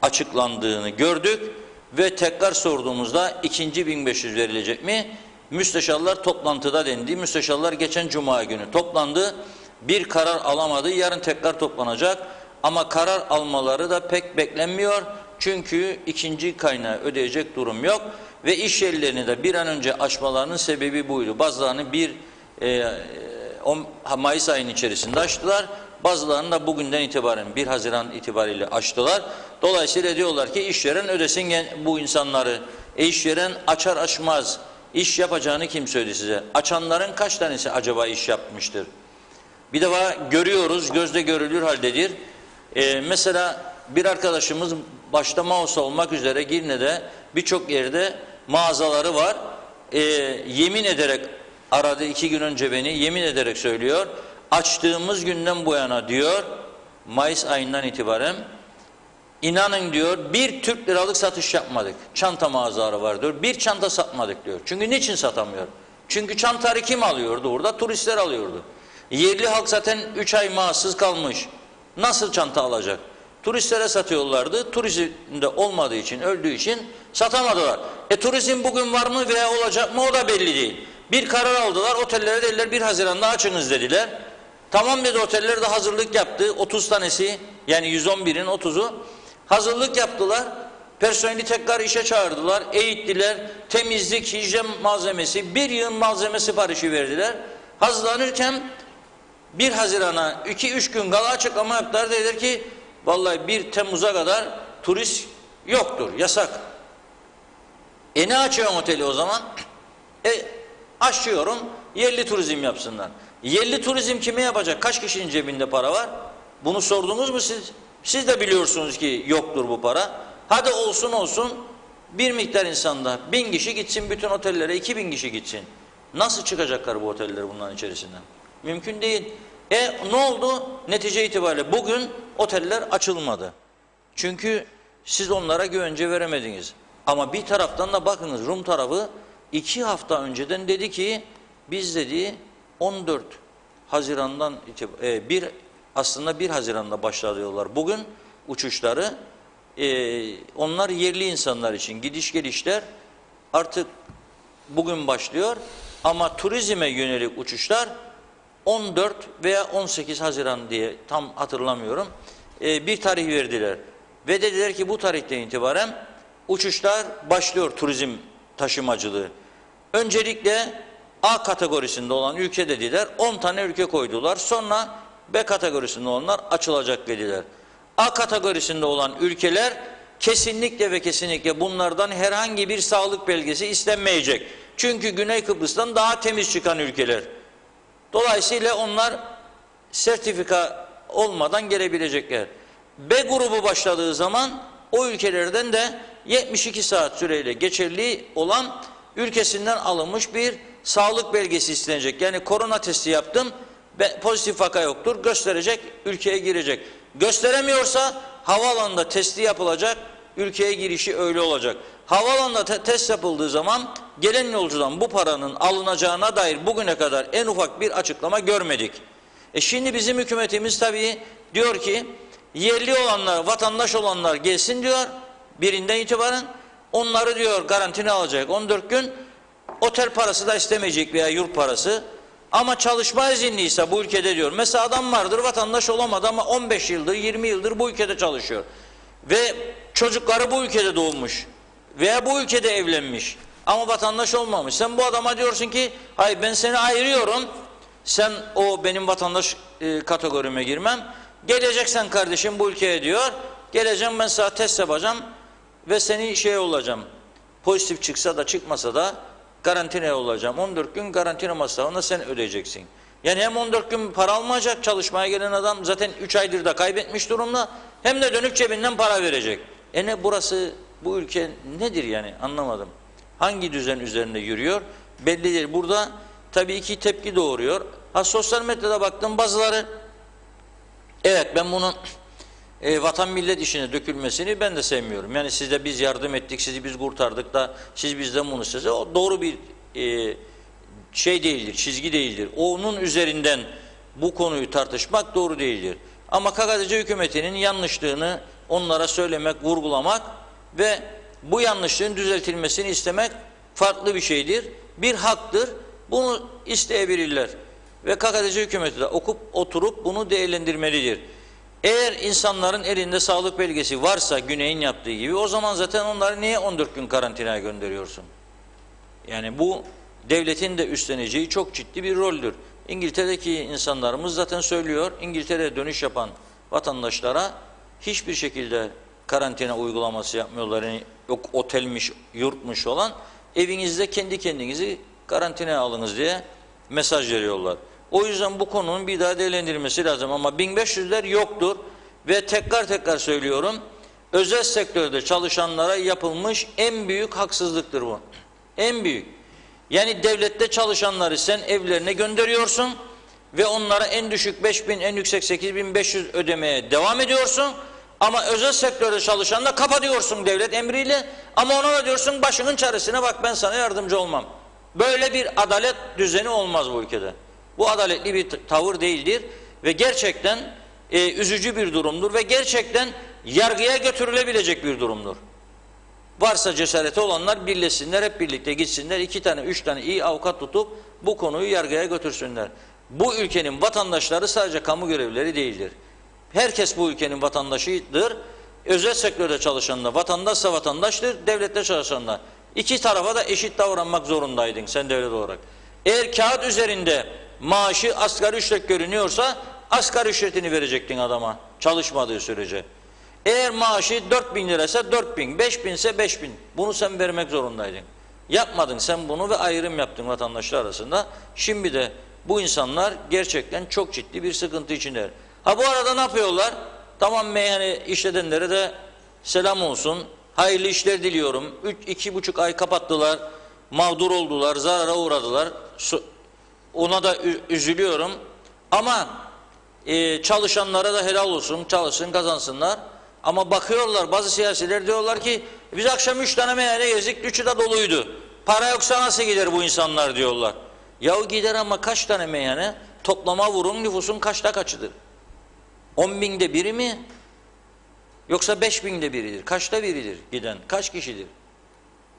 Speaker 2: açıklandığını gördük ve tekrar sorduğumuzda ikinci 1500 verilecek mi? Müsteşarlar toplantıda dendi. Müsteşarlar geçen Cuma günü toplandı. Bir karar alamadı. Yarın tekrar toplanacak. Ama karar almaları da pek beklenmiyor. Çünkü ikinci kaynağı ödeyecek durum yok. Ve iş yerlerini de bir an önce açmalarının sebebi buydu. Bazılarını 1 Mayıs ayının içerisinde açtılar. Bazılarını da bugünden itibaren 1 Haziran itibariyle açtılar. Dolayısıyla diyorlar ki işveren ödesin bu insanları. İşveren açar açmaz iş yapacağını kim söyledi size? Açanların kaç tanesi acaba iş yapmıştır? Bir defa görüyoruz, gözle görülür haldedir. Mesela bir arkadaşımız başta Mausa olmak üzere Girne'de birçok yerde mağazaları var. Yemin ederek aradı 2 gün önce beni, yemin ederek söylüyor. Açtığımız günden bu yana diyor, Mayıs ayından itibaren inanın diyor, bir Türk liralık satış yapmadık. Çanta mağazaları var diyor, bir çanta satmadık diyor. Çünkü niçin satamıyor? Çünkü çantarı kim alıyordu orada? Turistler alıyordu. Yerli halk zaten 3 ay maaşsız kalmış. Nasıl çanta alacak? Turistlere satıyorlardı. Turizmde olmadığı için, öldüğü için satamadılar. Turizm bugün var mı veya olacak mı o da belli değil. Bir karar aldılar, otellere dediler 1 Haziran'da açınız dediler. Tamam dedi, oteller de hazırlık yaptı. 30 tanesi, yani 111'in 30'u hazırlık yaptılar. Personeli tekrar işe çağırdılar, eğittiler. Temizlik, hijyen malzemesi, bir yığın malzeme siparişi verdiler. Hazırlanırken 1 Haziran'a 2-3 gün kala açıklama yaptılar. Dediler ki vallahi 1 Temmuz'a kadar turist yoktur, yasak. Ne açıyorsun oteli o zaman? Açıyorum, yerli turizm yapsınlar. Yerli turizm kime yapacak? Kaç kişinin cebinde para var? Bunu sordunuz mu siz? Siz de biliyorsunuz ki yoktur bu para. Hadi olsun bir miktar insanda 1000 kişi gitsin bütün otellere, 2000 kişi gitsin. Nasıl çıkacaklar bu oteller bunların içerisinden? Mümkün değil. Ne oldu? Netice itibariyle bugün oteller açılmadı. Çünkü siz onlara güvence veremediniz. Ama bir taraftan da bakınız, Rum tarafı 2 hafta önceden dedi ki biz dedi 14 Haziran'dan aslında 1 Haziran'da başlıyorlar bugün uçuşları. Onlar yerli insanlar için gidiş gelişler artık bugün başlıyor ama turizme yönelik uçuşlar 14 veya 18 Haziran diye tam hatırlamıyorum bir tarih verdiler ve dediler ki bu tarihten itibaren uçuşlar başlıyor, turizm taşımacılığı. Öncelikle A kategorisinde olan ülke dediler, 10 tane ülke koydular. Sonra B kategorisinde olanlar açılacak dediler. A kategorisinde olan ülkeler kesinlikle ve kesinlikle bunlardan herhangi bir sağlık belgesi istenmeyecek. Çünkü Güney Kıbrıs'tan daha temiz çıkan ülkeler. Dolayısıyla onlar sertifika olmadan gelebilecekler. B grubu başladığı zaman o ülkelerden de 72 saat süreyle geçerli olan ülkesinden alınmış bir sağlık belgesi istenecek. Yani korona testi yaptım, pozitif vaka yoktur, gösterecek, ülkeye girecek. Gösteremiyorsa havaalanında testi yapılacak, ülkeye girişi öyle olacak. Havaalanında test yapıldığı zaman gelen yolcudan bu paranın alınacağına dair bugüne kadar en ufak bir açıklama görmedik. Şimdi bizim hükümetimiz tabii diyor ki yerli olanlar, vatandaş olanlar gelsin diyor, birinden itibaren onları diyor karantina alacak 14 gün, otel parası da istemeyecek veya yurt parası. Ama çalışma izinliyse bu ülkede diyor. Mesela adam vardır, vatandaş olamadı ama 15 yıldır, 20 yıldır bu ülkede çalışıyor. Ve çocukları bu ülkede doğmuş. Veya bu ülkede evlenmiş. Ama vatandaş olmamış. Sen bu adama diyorsun ki, hayır ben seni ayırıyorum. Sen o benim vatandaş kategorime girmem. Geleceksen kardeşim bu ülkeye diyor. Geleceğim ben sana test yapacağım. Ve seni olacağım. Pozitif çıksa da çıkmasa da karantinaya olacağım. 14 gün karantina masrafını sen ödeyeceksin. Yani hem 14 gün para almayacak çalışmaya gelen adam zaten 3 aydır da kaybetmiş durumda. Hem de dönüp cebinden para verecek. Burası, bu ülke nedir yani anlamadım. Hangi düzen üzerinde yürüyor? Belli değil. Burada tabii ki tepki doğuruyor. Sosyal medyada baktım bazıları, evet ben bunun vatan millet işine dökülmesini ben de sevmiyorum. Yani size biz yardım ettik, sizi biz kurtardık da siz bizden bunu size. O doğru bir değildir, çizgi değildir. Onun üzerinden bu konuyu tartışmak doğru değildir. Ama KKTC hükümetinin yanlışlığını onlara söylemek, vurgulamak ve bu yanlışlığın düzeltilmesini istemek farklı bir şeydir. Bir haktır. Bunu isteyebilirler. Ve KKTC hükümeti de oturup bunu değerlendirmelidir. Eğer insanların elinde sağlık belgesi varsa Güney'in yaptığı gibi o zaman zaten onları niye 14 gün karantinaya gönderiyorsun? Yani bu devletin de üstleneceği çok ciddi bir roldür. İngiltere'deki insanlarımız zaten söylüyor, İngiltere'ye dönüş yapan vatandaşlara hiçbir şekilde karantina uygulaması yapmıyorlar. Yani yok otelmiş, yurtmuş olan, evinizde kendi kendinizi karantinaya alınız diye mesaj veriyorlar. O yüzden bu konunun bir daha değerlendirilmesi lazım ama 1500'ler yoktur ve tekrar tekrar söylüyorum, özel sektörde çalışanlara yapılmış en büyük haksızlıktır bu. En büyük. Yani devlette çalışanları sen evlerine gönderiyorsun ve onlara en düşük 5.000, en yüksek 8.500 ödemeye devam ediyorsun. Ama özel sektörde çalışanla kapatıyorsun devlet emriyle, ama ona da diyorsun başının çaresine bak, ben sana yardımcı olmam. Böyle bir adalet düzeni olmaz bu ülkede. Bu adaletli bir tavır değildir ve gerçekten üzücü bir durumdur ve gerçekten yargıya götürülebilecek bir durumdur. Varsa cesareti olanlar birleşsinler, hep birlikte gitsinler, 2 tane 3 tane iyi avukat tutup bu konuyu yargıya götürsünler. Bu ülkenin vatandaşları sadece kamu görevlileri değildir. Herkes bu ülkenin vatandaşıdır. Özel sektörde çalışan da vatandaşsa vatandaştır, devlette çalışan da. İki tarafa da eşit davranmak zorundaydın sen devlet olarak. Eğer kağıt üzerinde maaşı asgari ücret görünüyorsa asgari ücretini verecektin adama çalışmadığı sürece. Eğer maaşı 4.000 liraysa 4.000, 5.000 ise 5.000. Bunu sen vermek zorundaydın. Yapmadın sen bunu ve ayrım yaptın vatandaşlar arasında. Şimdi de bu insanlar gerçekten çok ciddi bir sıkıntı içindeler. Ha bu arada ne yapıyorlar? Tamam, meyhane işletenlere de selam olsun. Hayırlı işler diliyorum. 2,5 ay kapattılar. Mağdur oldular, zarara uğradılar. Ona da üzülüyorum. Ama çalışanlara da helal olsun, çalışsın, kazansınlar. Ama bakıyorlar, bazı siyasiler diyorlar ki biz akşam 3 tane meyhane gezdik, 3'ü de doluydu. Para yoksa nasıl gider bu insanlar diyorlar. Yahu gider ama kaç tane meyhane? Toplama vurun, nüfusun kaçta kaçıdır? 10.000'de biri mi? Yoksa 5.000'de biridir? Kaçta biridir giden? Kaç kişidir?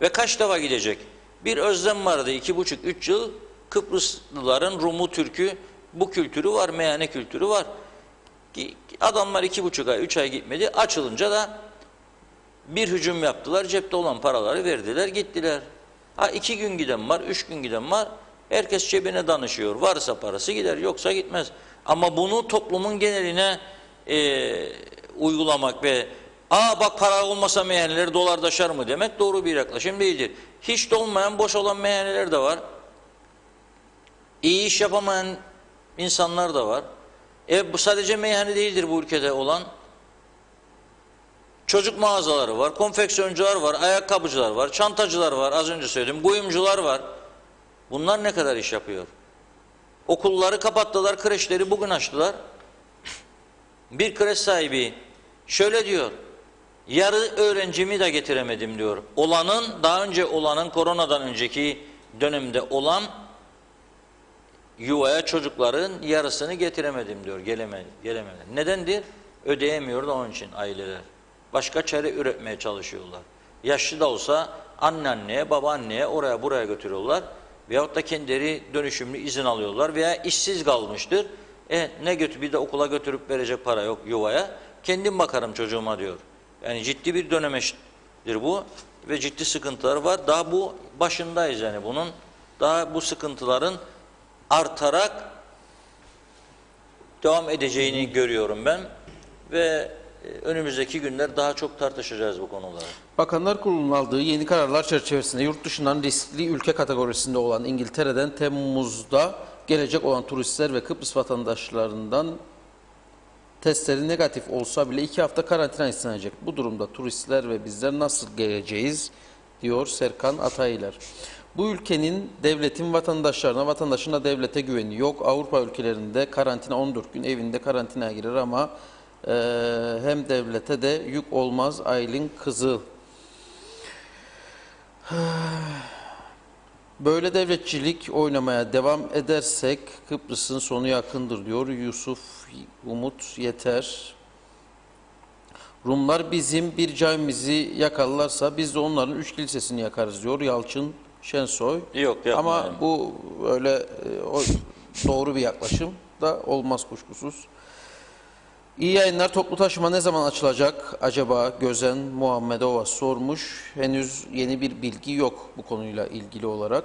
Speaker 2: Ve kaç defa gidecek? Bir özlem vardı 2,5-3 yıl. Kıbrıslıların Rumu, Türk'ü, bu kültürü var, meyhane kültürü var. Adamlar 2,5 ay, 3 ay gitmedi. Açılınca da bir hücum yaptılar. Cepte olan paraları verdiler, gittiler. Ha 2 gün giden var, 3 gün giden var. Herkes cebine danışıyor. Varsa parası gider, yoksa gitmez. Ama bunu toplumun geneline uygulamak ve bak para olmasa meyhaneler dolardaşar mı demek doğru bir yaklaşım değildir. Hiç dolmayan, boş olan meyhaneler de var. İyi iş yapamayan insanlar da var. Bu sadece meyhane değildir bu ülkede olan. Çocuk mağazaları var, konfeksiyoncular var, ayakkabıcılar var, çantacılar var, az önce söyledim, kuyumcular var. Bunlar ne kadar iş yapıyor? Okulları kapattılar, kreşleri bugün açtılar. Bir kreş sahibi şöyle diyor, yarı öğrencimi de getiremedim diyor. Daha önce olanın, koronadan önceki dönemde olan yuvaya çocukların yarısını getiremedim diyor, gelemedi. Nedendir? Ödeyemiyor da onun için aileler. Başka çare üretmeye çalışıyorlar. Yaşlı da olsa anneanneye, babaanneye, oraya buraya götürüyorlar. Veyahut da kendileri dönüşümlü izin alıyorlar veya işsiz kalmıştır. Bir de okula götürüp verecek para yok yuvaya. Kendim bakarım çocuğuma diyor. Yani ciddi bir dönemeçtir bu ve ciddi sıkıntılar var. Daha bu başındayız yani bunun. Daha bu sıkıntıların artarak devam edeceğini görüyorum ben ve önümüzdeki günler daha çok tartışacağız bu konuları.
Speaker 1: Bakanlar Kurulu'nun aldığı yeni kararlar çerçevesinde yurt dışından riskli ülke kategorisinde olan İngiltere'den Temmuz'da gelecek olan turistler ve Kıbrıs vatandaşlarından testleri negatif olsa bile 2 hafta karantina istenecek. Bu durumda turistler ve bizler nasıl geleceğiz diyor Serkan Ataylar. Bu ülkenin devletin vatandaşına devlete güveni yok. Avrupa ülkelerinde karantina 14 gün, evinde karantinaya girer ama hem devlete de yük olmaz. Aylin Kızıl. Böyle devletçilik oynamaya devam edersek Kıbrıs'ın sonu yakındır diyor Yusuf Umut Yeter. Rumlar bizim bir camimizi yakarlarsa biz de onların 3 kilisesini yakarız diyor Yalçın Şensoy.
Speaker 2: Yok, yapma
Speaker 1: ama
Speaker 2: yani.
Speaker 1: bu öyle doğru bir yaklaşım da olmaz kuşkusuz. İyi yayınlar. Toplu taşıma ne zaman açılacak acaba? Gözen Muhammedova sormuş. Henüz yeni bir bilgi yok bu konuyla ilgili olarak.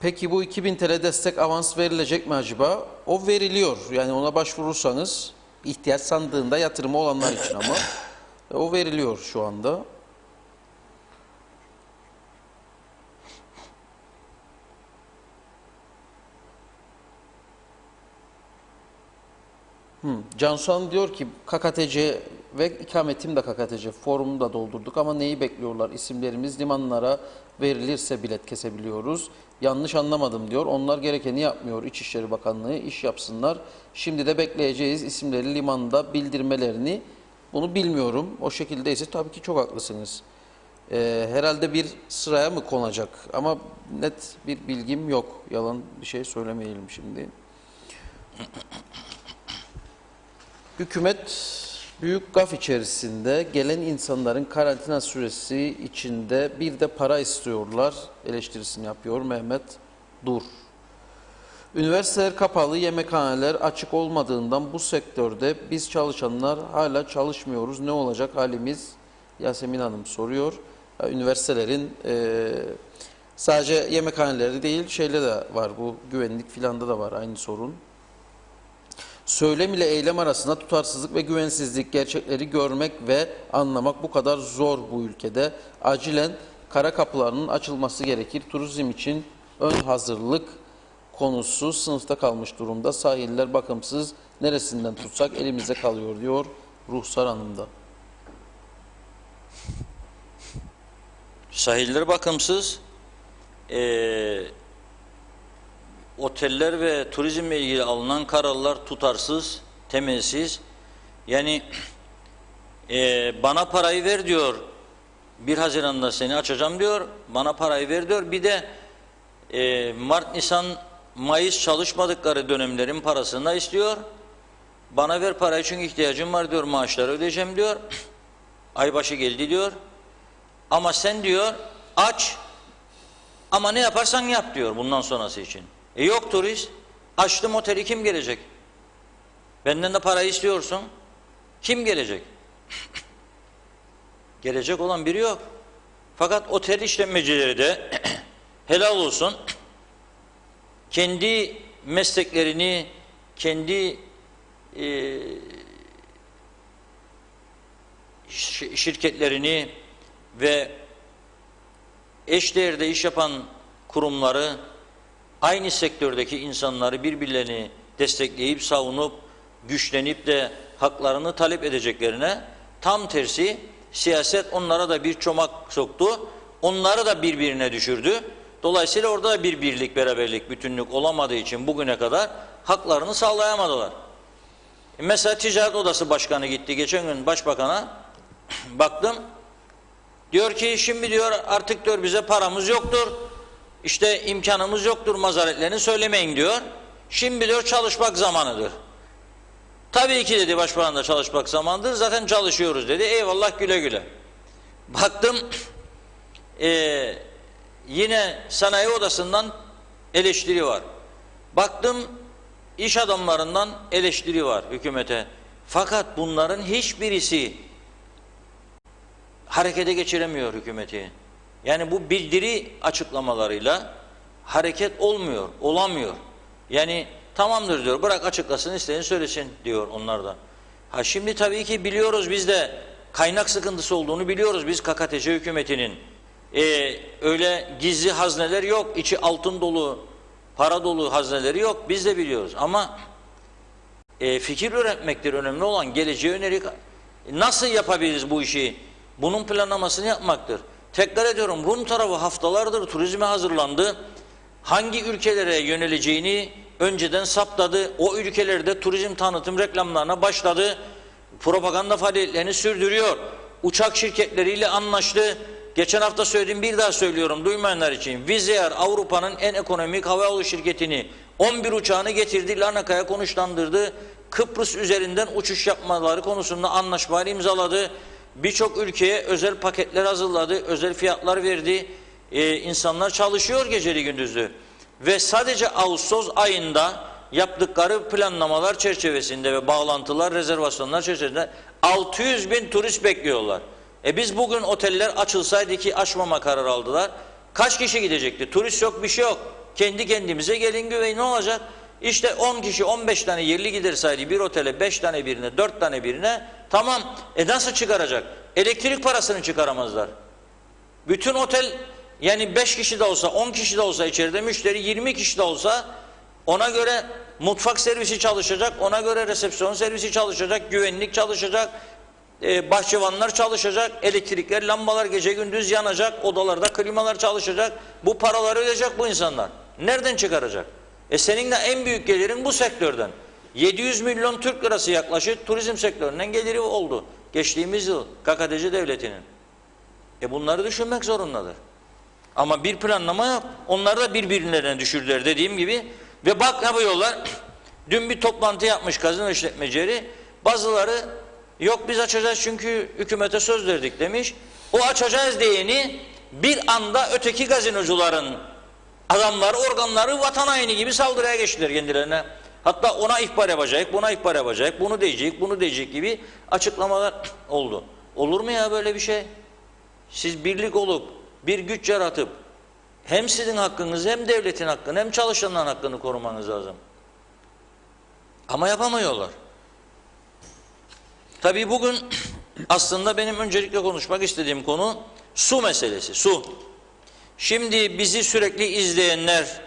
Speaker 1: Peki bu 2000 TL destek avans verilecek mi acaba? O veriliyor. Yani ona başvurursanız ihtiyaç sandığında yatırımı olanlar için ama o veriliyor şu anda. Cansu Hanım diyor ki KKTC ve ikametim de KKTC forumunu da doldurduk ama neyi bekliyorlar? İsimlerimiz limanlara verilirse bilet kesebiliyoruz. Yanlış anlamadım diyor. Onlar gerekeni yapmıyor. İçişleri Bakanlığı iş yapsınlar. Şimdi de bekleyeceğiz isimleri limanda bildirmelerini. Bunu bilmiyorum. O şekildeyse tabii ki çok haklısınız. Herhalde bir sıraya mı konacak? Ama net bir bilgim yok. Yalan bir şey söylemeyelim şimdi. Hükümet büyük gaf içerisinde gelen insanların karantina süresi içinde bir de para istiyorlar eleştirisini yapıyor Mehmet Dur. Üniversiteler kapalı, yemekhaneler açık olmadığından bu sektörde biz çalışanlar hala çalışmıyoruz. Ne olacak halimiz? Yasemin Hanım soruyor. Üniversitelerin sadece yemekhaneleri değil şeyle de var, bu güvenlik filanda da var aynı sorun. Söylem ile eylem arasında tutarsızlık ve güvensizlik, gerçekleri görmek ve anlamak bu kadar zor bu ülkede. Acilen kara kapılarının açılması gerekir. Turizm için ön hazırlık konusu sınıfta kalmış durumda. Sahiller bakımsız, neresinden tutsak elimizde kalıyor diyor Ruhsar Hanım da.
Speaker 2: Sahiller bakımsız, oteller ve turizmle ilgili alınan kararlar tutarsız, temelsiz. Yani bana parayı ver diyor, 1 Haziran'da seni açacağım diyor, bana parayı ver diyor. Bir de Mart, Nisan, Mayıs çalışmadıkları dönemlerin parasını da istiyor. Bana ver parayı çünkü ihtiyacım var diyor, maaşları ödeyeceğim diyor. Aybaşı geldi diyor. Ama sen diyor aç ama ne yaparsan yap diyor bundan sonrası için. Yok turist. Açtım oteli, kim gelecek? Benden de parayı istiyorsun. Kim gelecek? Gelecek olan biri yok. Fakat otel işletmecileri de helal olsun. Kendi mesleklerini, kendi şirketlerini ve eşdeğerde iş yapan kurumları, aynı sektördeki insanları birbirlerini destekleyip, savunup, güçlenip de haklarını talep edeceklerine, tam tersi siyaset onlara da bir çomak soktu, onları da birbirine düşürdü. Dolayısıyla orada da bir birlik, beraberlik, bütünlük olamadığı için bugüne kadar haklarını sağlayamadılar. Mesela Ticaret Odası Başkanı gitti geçen gün Başbakan'a, baktım, diyor ki şimdi diyor artık diyor bize paramız yoktur, İşte imkanımız yoktur, mazaretlerini söylemeyin diyor. Şimdi diyor çalışmak zamanıdır. Tabii ki dedi Başbakan da çalışmak zamanıdır. Zaten çalışıyoruz dedi. Eyvallah, güle güle. Baktım yine sanayi odasından eleştiri var. Baktım iş adamlarından eleştiri var hükümete. Fakat bunların hiçbirisi harekete geçiremiyor hükümeti. Yani bu bildiri açıklamalarıyla hareket olmuyor, olamıyor. Yani tamamdır diyor, bırak açıklasın, istediğini söylesin diyor onlar da. Ha şimdi tabii ki biliyoruz, biz de kaynak sıkıntısı olduğunu biliyoruz biz KKTC hükümetinin. Öyle gizli hazneler yok, içi altın dolu, para dolu hazneleri yok, biz de biliyoruz. Ama fikir üretmektir önemli olan, geleceğe yönelik nasıl yapabiliriz bu işi? Bunun planlamasını yapmaktır. Tekrar ediyorum, Rum tarafı haftalardır turizme hazırlandı. Hangi ülkelere yöneleceğini önceden saptadı. O ülkelerde turizm tanıtım reklamlarına başladı. Propaganda faaliyetlerini sürdürüyor. Uçak şirketleriyle anlaştı. Geçen hafta söyledim, bir daha söylüyorum duymayanlar için. Wizz Air Avrupa'nın en ekonomik havayolu şirketini 11 uçağını getirdi, Larnaka'ya konuşlandırdı. Kıbrıs üzerinden uçuş yapmaları konusunda anlaşmalar imzaladı. Birçok ülkeye özel paketler hazırladı, özel fiyatlar verdi. İnsanlar çalışıyor geceli gündüzlü. Ve sadece Ağustos ayında yaptıkları planlamalar çerçevesinde ve bağlantılar, rezervasyonlar çerçevesinde 600 bin turist bekliyorlar. Biz bugün oteller açılsaydı, ki açmama kararı aldılar. Kaç kişi gidecekti? Turist yok, bir şey yok. Kendi kendimize gelin güvey ne olacak? İşte 10 kişi 15 tane yerli gider saydı bir otele 5 tane birine 4 tane birine tamam nasıl çıkaracak? Elektrik parasını çıkaramazlar. Bütün otel yani 5 kişi de olsa 10 kişi de olsa içeride müşteri 20 kişi de olsa ona göre mutfak servisi çalışacak, ona göre resepsiyon servisi çalışacak, güvenlik çalışacak, bahçıvanlar çalışacak, elektrikler, lambalar gece gündüz yanacak, odalarda klimalar çalışacak. Bu paraları ödeyecek bu insanlar. Nereden çıkaracak? Senin de en büyük gelirin bu sektörden. 700 milyon Türk lirası yaklaşık turizm sektöründen geliri oldu. Geçtiğimiz yıl KKTC devletinin. Bunları düşünmek zorundadır. Ama bir planlama yok. Onlar da birbirlerine düşürdüler dediğim gibi. Ve bak ne yapıyorlar? Dün bir toplantı yapmış gazino işletmecileri. Bazıları yok biz açacağız çünkü hükümete söz verdik demiş. O açacağız diyeni bir anda öteki gazinocuların adamları, organları vatan haini gibi saldırıya geçtiler kendilerine. Hatta ona ihbar yapacak, buna ihbar yapacak, bunu diyecek, bunu diyecek gibi açıklamalar oldu. Olur mu ya böyle bir şey? Siz birlik olup, bir güç yaratıp hem sizin hakkınızı hem devletin hakkını hem çalışanların hakkını korumanız lazım. Ama yapamıyorlar. Tabii bugün aslında benim öncelikle konuşmak istediğim konu su meselesi, su. Şimdi bizi sürekli izleyenler,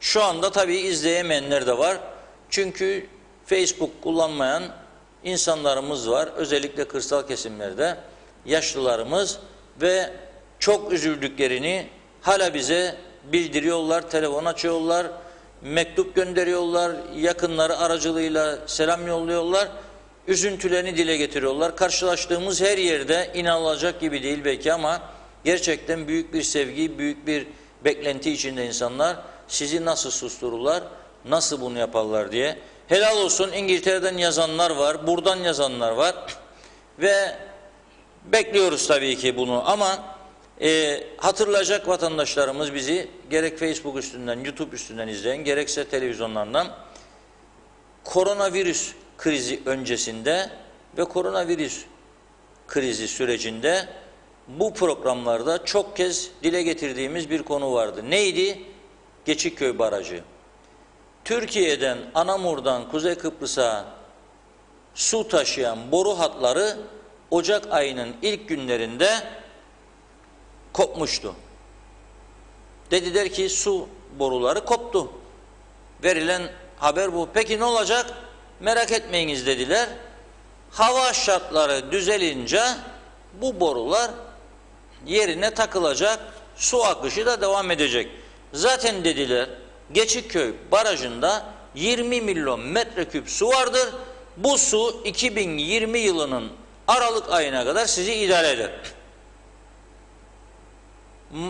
Speaker 2: şu anda tabii izleyemeyenler de var. Çünkü Facebook kullanmayan insanlarımız var. Özellikle kırsal kesimlerde yaşlılarımız ve çok üzüldüklerini hala bize bildiriyorlar, telefon açıyorlar, mektup gönderiyorlar, yakınları aracılığıyla selam yolluyorlar, üzüntülerini dile getiriyorlar. Karşılaştığımız her yerde inanılacak gibi değil belki ama gerçekten büyük bir sevgi, büyük bir beklenti içinde insanlar sizi nasıl sustururlar, nasıl bunu yaparlar diye. Helal olsun İngiltere'den yazanlar var, buradan yazanlar var ve bekliyoruz tabii ki bunu ama hatırlayacak vatandaşlarımız bizi gerek Facebook üstünden, YouTube üstünden izleyen, gerekse televizyonlardan koronavirüs krizi öncesinde ve koronavirüs krizi sürecinde bu programlarda çok kez dile getirdiğimiz bir konu vardı. Neydi? Geçikköy Barajı. Türkiye'den, Anamur'dan Kuzey Kıbrıs'a su taşıyan boru hatları Ocak ayının ilk günlerinde kopmuştu. Dediler ki su boruları koptu. Verilen haber bu. Peki ne olacak? Merak etmeyiniz dediler. Hava şartları düzelince bu borular yerine takılacak, su akışı da devam edecek. Zaten dediler Geçikköy Barajı'nda 20 milyon metreküp su vardır. Bu su 2020 yılının Aralık ayına kadar sizi idare eder.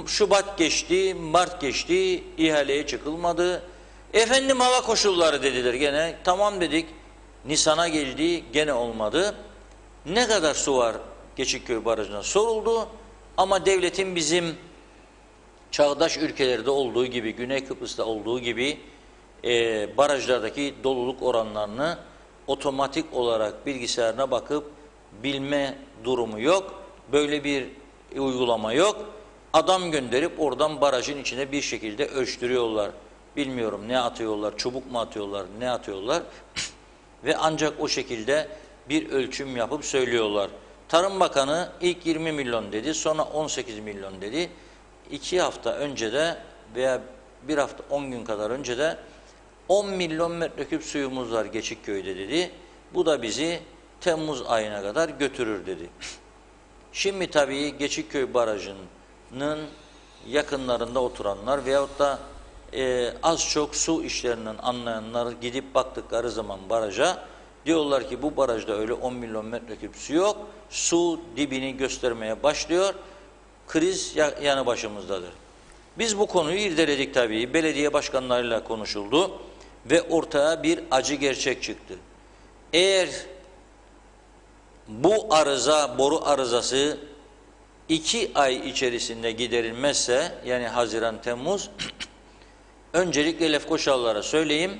Speaker 2: Şubat geçti, Mart geçti, ihaleye çıkılmadı. Efendim hava koşulları dediler gene. Tamam dedik. Nisan'a geldi, gene olmadı. Ne kadar su var Geçikköy Barajı'na soruldu. Ama devletin bizim çağdaş ülkelerde olduğu gibi, Güney Kıbrıs'ta olduğu gibi barajlardaki doluluk oranlarını otomatik olarak bilgisayarına bakıp bilme durumu yok. Böyle bir uygulama yok. Adam gönderip oradan barajın içine bir şekilde ölçtürüyorlar. Bilmiyorum ne atıyorlar, çubuk mu atıyorlar, ne atıyorlar. Ve ancak o şekilde bir ölçüm yapıp söylüyorlar. Tarım Bakanı ilk 20 milyon dedi, sonra 18 milyon dedi. 2 hafta önce de veya bir hafta 10 gün kadar önce de 10 milyon metreküp suyumuz var Geçikköy'de dedi. Bu da bizi Temmuz ayına kadar götürür dedi. Şimdi tabii Geçikköy Barajı'nın yakınlarında oturanlar veyahut da az çok su işlerinden anlayanlar gidip baktıkları zaman baraja diyorlar ki bu barajda öyle 10 milyon metreküp su yok. Su dibini göstermeye başlıyor. Kriz yanı başımızdadır. Biz bu konuyu irdeledik tabii. Belediye başkanlarıyla konuşuldu ve ortaya bir acı gerçek çıktı. Eğer bu arıza, boru arızası 2 ay içerisinde giderilmezse, yani Haziran, Temmuz, öncelikle Lefkoşalılara söyleyeyim,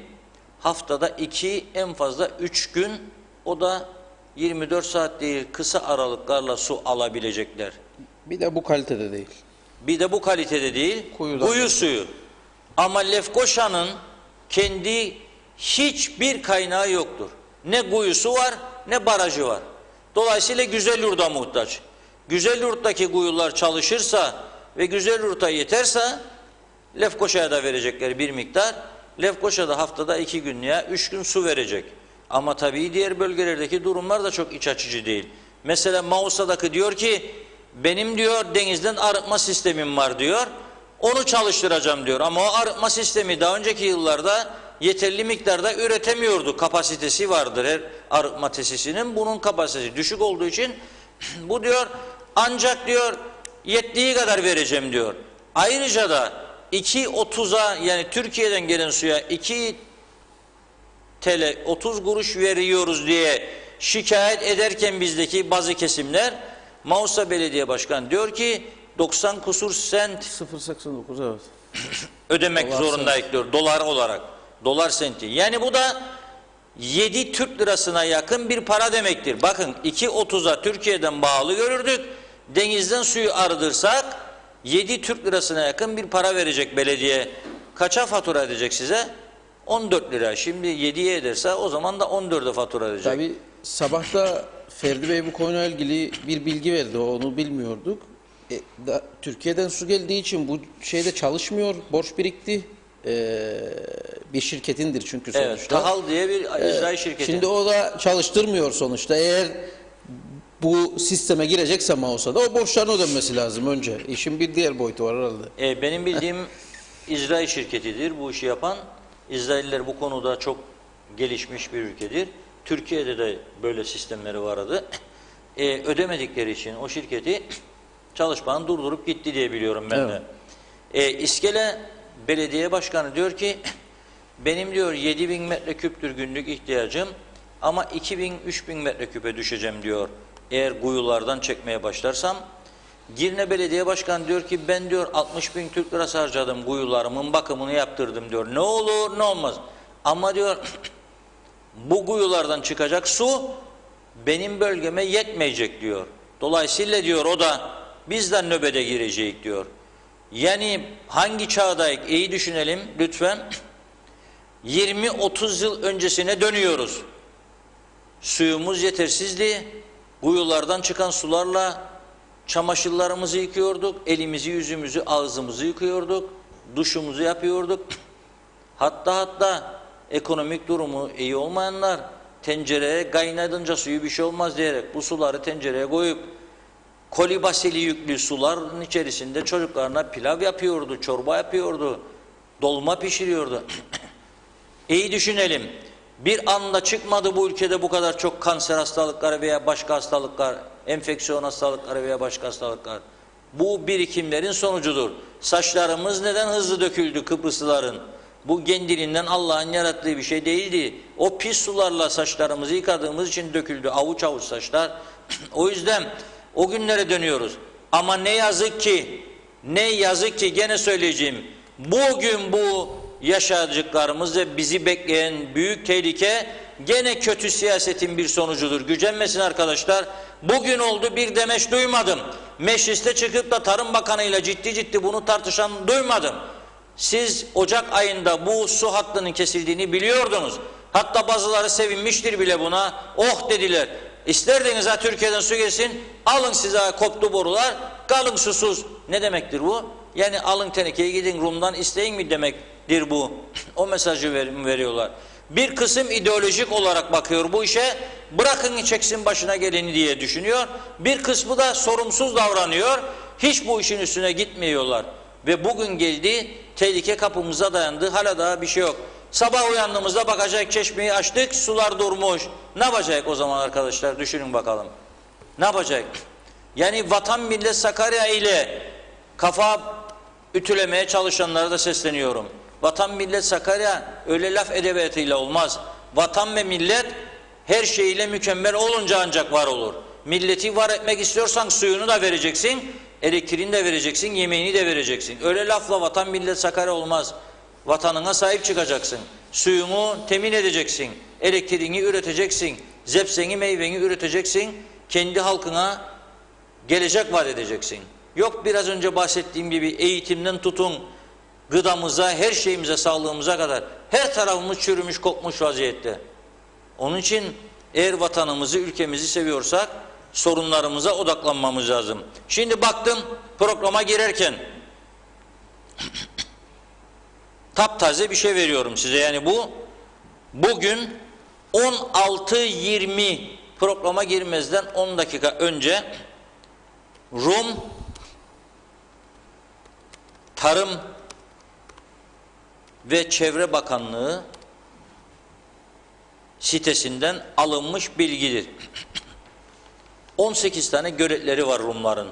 Speaker 2: haftada 2, en fazla 3 gün, o da 24 saat değil, kısa aralıklarla su alabilecekler.
Speaker 1: Bir de bu kalitede değil.
Speaker 2: Bir de bu kalitede değil,
Speaker 1: Kuyudan
Speaker 2: kuyu suyu. Ama Lefkoşa'nın kendi hiçbir kaynağı yoktur. Ne kuyusu var ne barajı var. Dolayısıyla Güzelyurt'a muhtaç. Güzelyurt'taki kuyular çalışırsa ve Güzelyurt'a yeterse Lefkoşa'ya da verecekleri bir miktar. Lefkoşa'da haftada 2 gün ya 3 gün su verecek. Ama tabii diğer bölgelerdeki durumlar da çok iç açıcı değil. Mesela Mausa'daki diyor ki benim diyor denizden arıtma sistemim var diyor. Onu çalıştıracağım diyor. Ama o arıtma sistemi daha önceki yıllarda yeterli miktarda üretemiyordu. Kapasitesi vardır her arıtma tesisinin. Bunun kapasitesi düşük olduğu için bu diyor ancak diyor yettiği kadar vereceğim diyor. Ayrıca da 2.30'a yani Türkiye'den gelen suya 2 TL 30 kuruş veriyoruz diye şikayet ederken bizdeki bazı kesimler Mausa Belediye Başkanı diyor ki 90 kusur sent
Speaker 1: 0.89 evet.
Speaker 2: ödemek
Speaker 1: Dolar
Speaker 2: zorundayız diyor dolar olarak. Dolar senti. Yani bu da 7 Türk lirasına yakın bir para demektir. Bakın 2.30'a Türkiye'den bağlı görürdük. Denizden suyu arıtırsak 7 Türk lirasına yakın bir para verecek belediye. Kaça fatura edecek size? 14 lira. Şimdi 7'ye ederse o zaman da 14'e fatura edecek.
Speaker 1: Tabii sabah da Ferdi Bey bu konuyla ilgili bir bilgi verdi. Onu bilmiyorduk. Türkiye'den su geldiği için bu şeyde çalışmıyor. Borç birikti. Bir şirketindir çünkü sonuçta.
Speaker 2: Evet, Tahal diye bir icra şirketi.
Speaker 1: Şimdi o da çalıştırmıyor sonuçta. Eğer bu sisteme girecekse Mausa'da o borçların ödenmesi lazım önce. İşin bir diğer boyutu var herhalde.
Speaker 2: Benim bildiğim İsrail şirketidir bu işi yapan. İsrailler bu konuda çok gelişmiş bir ülkedir. Türkiye'de de böyle sistemleri vardı. Ödemedikleri için o şirketi çalışmanı durdurup gitti diye biliyorum ben de. İskele Belediye Başkanı diyor ki benim diyor 7.000 metreküptür günlük ihtiyacım ama 2.000-3.000 metreküpe düşeceğim diyor. Eğer kuyulardan çekmeye başlarsam. Girne Belediye Başkanı diyor ki ben diyor 60.000 Türk lirası harcadım kuyularımın bakımını yaptırdım diyor. Ne olur ne olmaz. Ama diyor bu kuyulardan çıkacak su benim bölgeme yetmeyecek diyor. Dolayısıyla diyor o da bizden nöbete girecek diyor. Yani hangi çağdayız iyi düşünelim lütfen. 20-30 yıl öncesine dönüyoruz. Suyumuz yetersizdi. Kuyulardan çıkan sularla çamaşırlarımızı yıkıyorduk, elimizi, yüzümüzü, ağzımızı yıkıyorduk, duşumuzu yapıyorduk. Hatta ekonomik durumu iyi olmayanlar tencereye kaynadınca suyu bir şey olmaz diyerek bu suları tencereye koyup kolibaseli yüklü suların içerisinde çocuklarına pilav yapıyordu, çorba yapıyordu, dolma pişiriyordu. İyi düşünelim. Bir anda çıkmadı bu ülkede bu kadar çok kanser hastalıkları veya başka hastalıklar, enfeksiyon hastalıkları veya başka hastalıklar. Bu birikimlerin sonucudur. Saçlarımız neden hızlı döküldü Kıbrıslıların? Bu kendiliğinden Allah'ın yarattığı bir şey değildi. O pis sularla saçlarımızı yıkadığımız için döküldü. Avuç avuç saçlar. O yüzden o günlere dönüyoruz. Ama ne yazık ki gene söyleyeceğim. Bugün bu yaşadıklarımız ve bizi bekleyen büyük tehlike gene kötü siyasetin bir sonucudur. Gücenmesin arkadaşlar. Bugün oldu bir demeç duymadım. Mecliste çıkıp da Tarım Bakanı ile ciddi bunu tartışan duymadım. Siz Ocak ayında bu su hattının kesildiğini biliyordunuz. Hatta bazıları sevinmiştir bile buna. Oh dediler. İsterdiniz ha Türkiye'den su gelsin. Alın size koptu borular. Kalın susuz. Ne demektir bu? Yani alın tenekeyi gidin Rum'dan isteyin mi demektir bu. O mesajı veriyorlar. Bir kısım ideolojik olarak bakıyor bu işe. Bırakın çeksin başına geleni diye düşünüyor. Bir kısmı da sorumsuz davranıyor. Hiç bu işin üstüne gitmiyorlar. Ve bugün geldi, tehlike kapımıza dayandı. Hala daha bir şey yok. Sabah uyandığımızda bakacak çeşmeyi açtık, sular durmuş. Ne yapacak o zaman arkadaşlar? Düşünün bakalım. Ne yapacak? Yani Vatan Millet Sakarya ile kafa ütülemeye çalışanlara da sesleniyorum. Vatan Millet Sakarya öyle laf edebiyatıyla olmaz. Vatan ve millet her şeyiyle mükemmel olunca ancak var olur. Milleti var etmek istiyorsan suyunu da vereceksin, elektriğini de vereceksin, yemeğini de vereceksin. Öyle lafla Vatan Millet Sakarya olmaz. Vatanına sahip çıkacaksın. Suyunu temin edeceksin. Elektriğini üreteceksin. Zepseni, meyveni üreteceksin. Kendi halkına gelecek vaat edeceksin. Yok biraz önce bahsettiğim gibi eğitimden tutun, gıdamıza, her şeyimize, sağlığımıza kadar her tarafımız çürümüş, kokmuş vaziyette. Onun için eğer vatanımızı, ülkemizi seviyorsak sorunlarımıza odaklanmamız lazım. Şimdi baktım programa girerken taptaze bir şey veriyorum size. Yani bugün 16:20 programa girmezden 10 dakika önce Rum Tarım ve Çevre Bakanlığı sitesinden alınmış bilgidir. 18 tane göletleri var Rumların.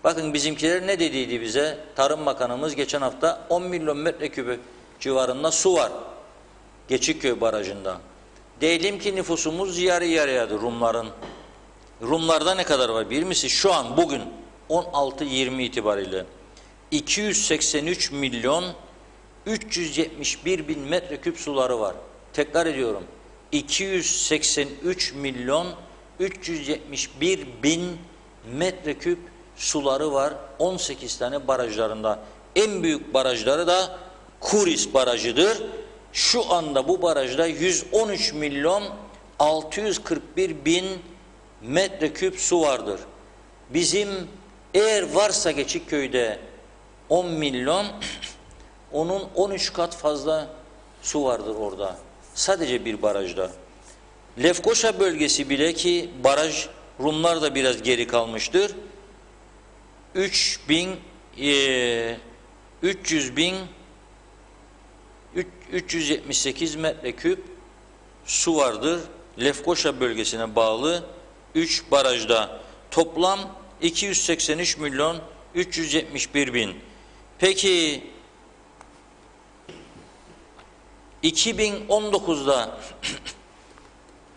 Speaker 2: Bakın bizimkiler ne dediydi bize? Tarım Bakanımız geçen hafta 10 milyon metreküp civarında su var Geçikköy Barajı'nda. Diyelim ki nüfusumuz yarı yarıyadır Rumların. Rumlarda ne kadar var bilir misiniz? Şu an bugün 16:20 itibariyle 283 milyon 371 bin metreküp suları var. Tekrar ediyorum. 283 milyon 371 bin metreküp suları var 18 tane barajlarında. En büyük barajları da Kuris Barajı'dır. Şu anda bu barajda 113 milyon 641 bin metreküp su vardır. Bizim eğer varsa Geçikköy'de 10 milyon, onun 13 kat fazla su vardır orada. Sadece bir barajda. Lefkoşa bölgesi bile ki baraj Rumlar da biraz geri kalmıştır. 378 metreküp su vardır. Lefkoşa bölgesine bağlı 3 barajda. Toplam 283 milyon 371 bin. Peki 2019'da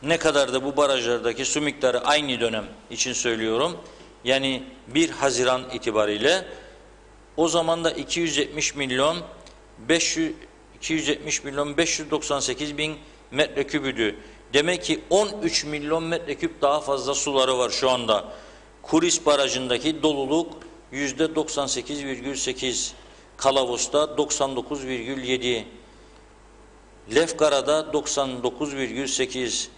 Speaker 2: ne kadardı bu barajlardaki su miktarı aynı dönem için söylüyorum. Yani 1 Haziran itibariyle o zaman da 270 milyon 598 bin metreküpüydü. Demek ki 13 milyon metreküp daha fazla suları var şu anda. Kuris Barajı'ndaki doluluk %98,8, Kalavus'ta 99,7, Lefkara'da 99,8,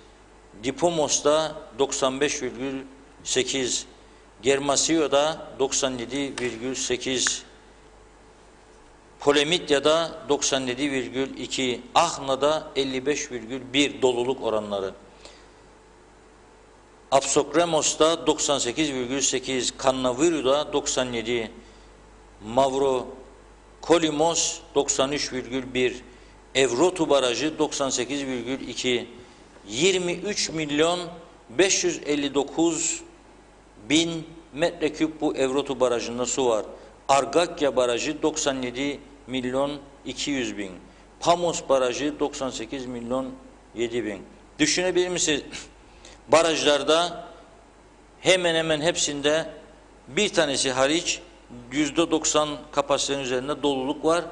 Speaker 2: Dipomos'ta 95,8, Germasio'da 97,8, Polemitya'da 97,2, Ahna'da 55,1 doluluk oranları. Apsokremos'ta 98,8, Kannaviru'da 97, Mavrokolimos 93,1, Evrotu Barajı 98,2, 23 milyon 559 bin metreküp bu Evrotu Barajı'nda su var. Argakya Barajı 97 milyon 200 bin. Pamos Barajı 98 milyon 7 bin. Düşünebilir misiniz? Barajlarda hemen hemen hepsinde bir tanesi hariç %90 kapasitenin üzerinde doluluk var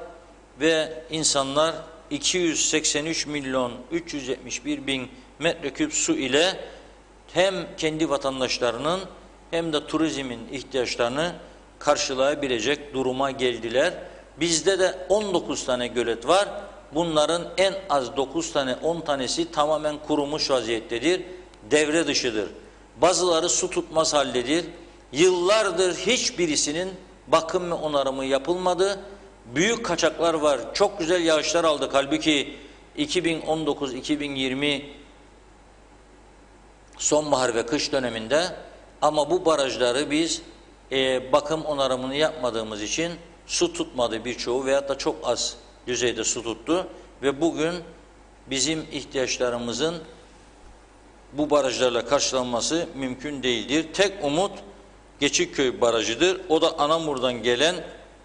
Speaker 2: ve insanlar 283 milyon 371 bin metreküp su ile hem kendi vatandaşlarının hem de turizmin ihtiyaçlarını karşılayabilecek duruma geldiler. Bizde de 19 tane gölet var. Bunların en az 9 tane 10 tanesi tamamen kurumuş vaziyettedir. Devre dışıdır. Bazıları su tutmaz haldedir. Yıllardır hiçbirisinin bakım ve onarımı yapılmadı. Büyük kaçaklar var. Çok güzel yağışlar aldık. Halbuki 2019-2020 sonbahar ve kış döneminde, ama bu barajları biz bakım onarımını yapmadığımız için su tutmadı birçoğu veyahut da çok az düzeyde su tuttu ve bugün bizim ihtiyaçlarımızın bu barajlarla karşılanması mümkün değildir. Tek umut Geçikköy Barajı'dır. O da Anamur'dan gelen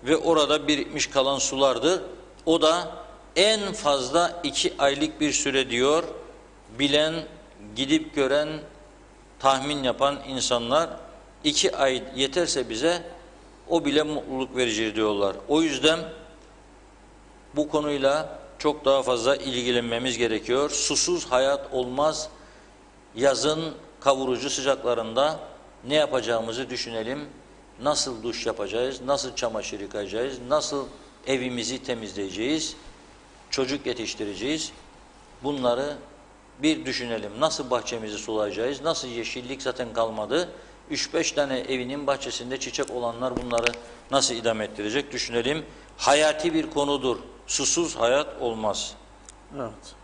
Speaker 2: ve orada birikmiş kalan sulardır. O da en fazla 2 aylık bir süre diyor. Bilen, gidip gören, tahmin yapan insanlar 2 ay yeterse bize o bile mutluluk verici diyorlar. O yüzden bu konuyla çok daha fazla ilgilenmemiz gerekiyor. Susuz hayat olmaz. Yazın kavurucu sıcaklarında ne yapacağımızı düşünelim. Nasıl duş yapacağız, nasıl çamaşır yıkayacağız, nasıl evimizi temizleyeceğiz, çocuk yetiştireceğiz. Bunları bir düşünelim. Nasıl bahçemizi sulayacağız? Nasıl yeşillik zaten kalmadı? 3-5 tane evinin bahçesinde çiçek olanlar bunları nasıl idame ettirecek? Düşünelim. Hayati bir konudur. Susuz hayat olmaz.
Speaker 1: Evet.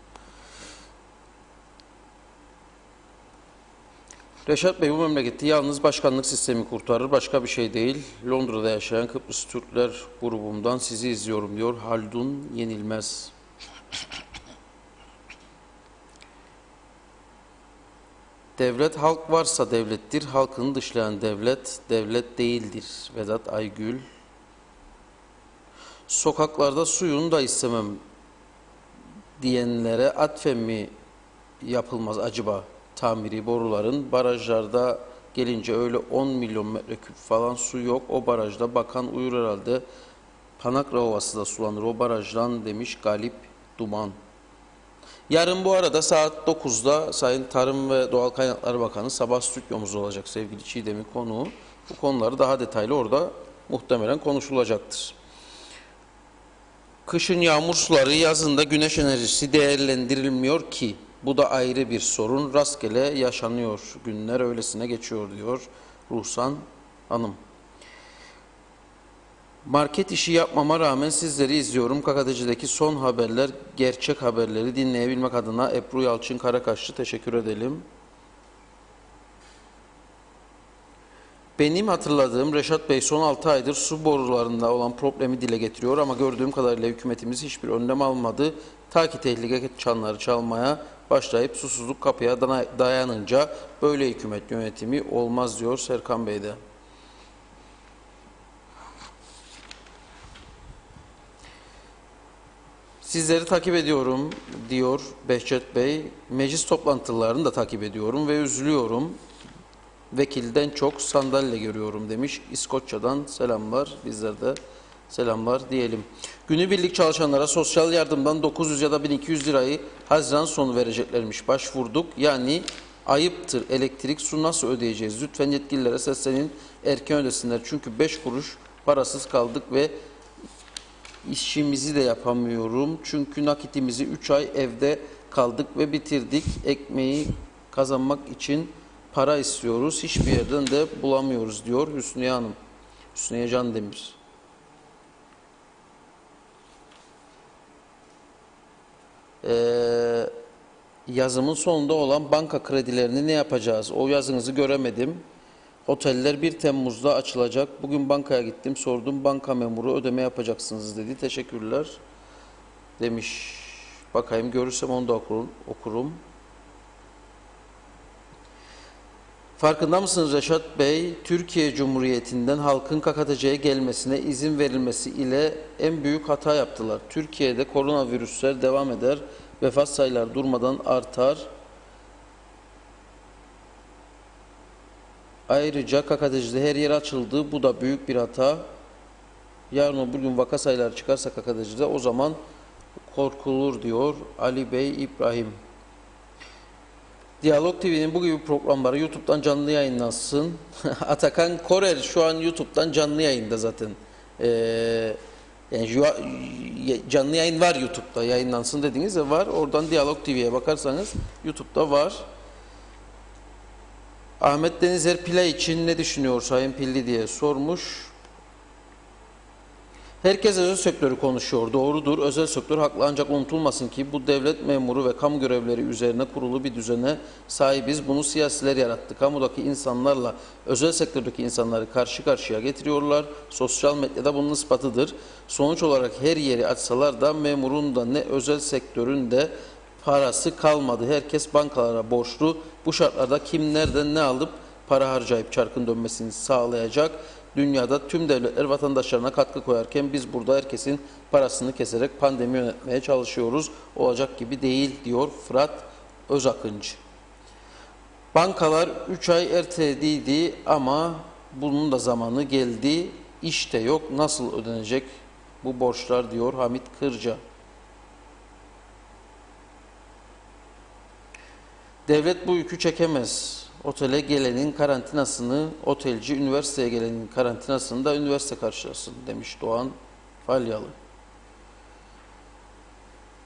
Speaker 1: Reşat Bey, bu memleketi yalnız başkanlık sistemi kurtarır, başka bir şey değil. Londra'da yaşayan Kıbrıs Türkler grubumdan sizi izliyorum diyor Haldun Yenilmez. Devlet halk varsa devlettir, halkını dışlayan devlet, devlet değildir. Vedat Aygül. Sokaklarda suyunu da istemem diyenlere atfen mi yapılmaz acaba tamiri boruların? Barajlarda gelince öyle 10 milyon metreküp falan su yok. O barajda bakan uyur herhalde. Panakra Ovası da sulanır o barajdan demiş Galip Duman. Yarın bu arada saat 9'da Sayın Tarım ve Doğal Kaynaklar Bakanı sabah stüdyomuzda olacak sevgili Çiğdem'in konuğu. Bu konuları daha detaylı orada muhtemelen konuşulacaktır. Kışın yağmur suları, yazın da güneş enerjisi değerlendirilmiyor ki. Bu da ayrı bir sorun. Rastgele yaşanıyor. Günler öylesine geçiyor diyor Ruhsan Hanım. Market işi yapmama rağmen sizleri izliyorum. KKTC'deki son haberler, gerçek haberleri dinleyebilmek adına Ebru Yalçın Karakaşlı teşekkür edelim. Benim hatırladığım Reşat Bey son 6 aydır su borularında olan problemi dile getiriyor ama gördüğüm kadarıyla hükümetimiz hiçbir önlem almadı. Ta ki tehlike çanları çalmaya başlayıp susuzluk kapıya dayanınca böyle hükümet yönetimi olmaz diyor Serkan Bey de. Sizleri takip ediyorum diyor Behçet Bey. Meclis toplantılarını da takip ediyorum ve üzülüyorum. Vekilden çok sandalye görüyorum demiş. İskoçya'dan selamlar. Bizler de selamlar diyelim. Günübirlik çalışanlara sosyal yardımdan 900 ya da 1200 lirayı Haziran sonu vereceklermiş. Başvurduk. Yani ayıptır. Elektrik, su nasıl ödeyeceğiz? Lütfen yetkililere seslenin. Erken ödesinler. Çünkü 5 kuruş parasız kaldık ve işimizi de yapamıyorum. Çünkü nakitimizi 3 ay evde kaldık ve bitirdik. Ekmeği kazanmak için para istiyoruz. Hiçbir yerden de bulamıyoruz diyor Hüsniye Hanım. Hüsniye Can Demir. Yazımın sonunda olan banka kredilerini ne yapacağız? O yazınızı göremedim. Oteller 1 Temmuz'da açılacak. Bugün bankaya gittim, sordum. Banka memuru ödeme yapacaksınız dedi. Teşekkürler demiş. Bakayım görürsem onu da okurum. Farkında mısınız Reşat Bey? Türkiye Cumhuriyeti'nden halkın KKTC'ye gelmesine izin verilmesi ile en büyük hata yaptılar. Türkiye'de koronavirüsler devam eder, vefat sayıları durmadan artar. Ayrıca KKTC'de her yer açıldı. Bu da büyük bir hata. Yarın o bugün vaka sayıları çıkarsa KKTC'de o zaman korkulur diyor Ali Bey İbrahim. Diyalog TV'nin bu gibi programları YouTube'dan canlı yayınlansın. Atakan Korel şu an YouTube'dan canlı yayında zaten. Yani canlı yayın var YouTube'da, yayınlansın dediğiniz de var. Oradan Diyalog TV'ye bakarsanız YouTube'da var. Ahmet Denizer Pile için ne düşünüyor Sayın Pilli diye sormuş. Herkes özel sektörü konuşuyor. Doğrudur. Özel sektör haklı ancak unutulmasın ki bu devlet memuru ve kamu görevleri üzerine kurulu bir düzene sahibiz. Bunu siyasiler yarattı. Kamudaki insanlarla özel sektördeki insanları karşı karşıya getiriyorlar. Sosyal medyada bunun ispatıdır. Sonuç olarak her yeri açsalar da memurun da ne özel sektörün de parası kalmadı. Herkes bankalara borçlu. Bu şartlarda kim nereden ne alıp para harcayıp çarkın dönmesini sağlayacak? Dünyada tüm devletler vatandaşlarına katkı koyarken biz burada herkesin parasını keserek pandemi yönetmeye çalışıyoruz. Olacak gibi değil diyor Fırat Özakıncı. Bankalar 3 ay ertelediydi ama bunun da zamanı geldi. İşte yok, nasıl ödenecek bu borçlar diyor Hamit Kırca. Devlet bu yükü çekemez. Otele gelenin karantinasını, otelci üniversiteye gelenin karantinasını da üniversite karşılasın demiş Doğan Falyalı.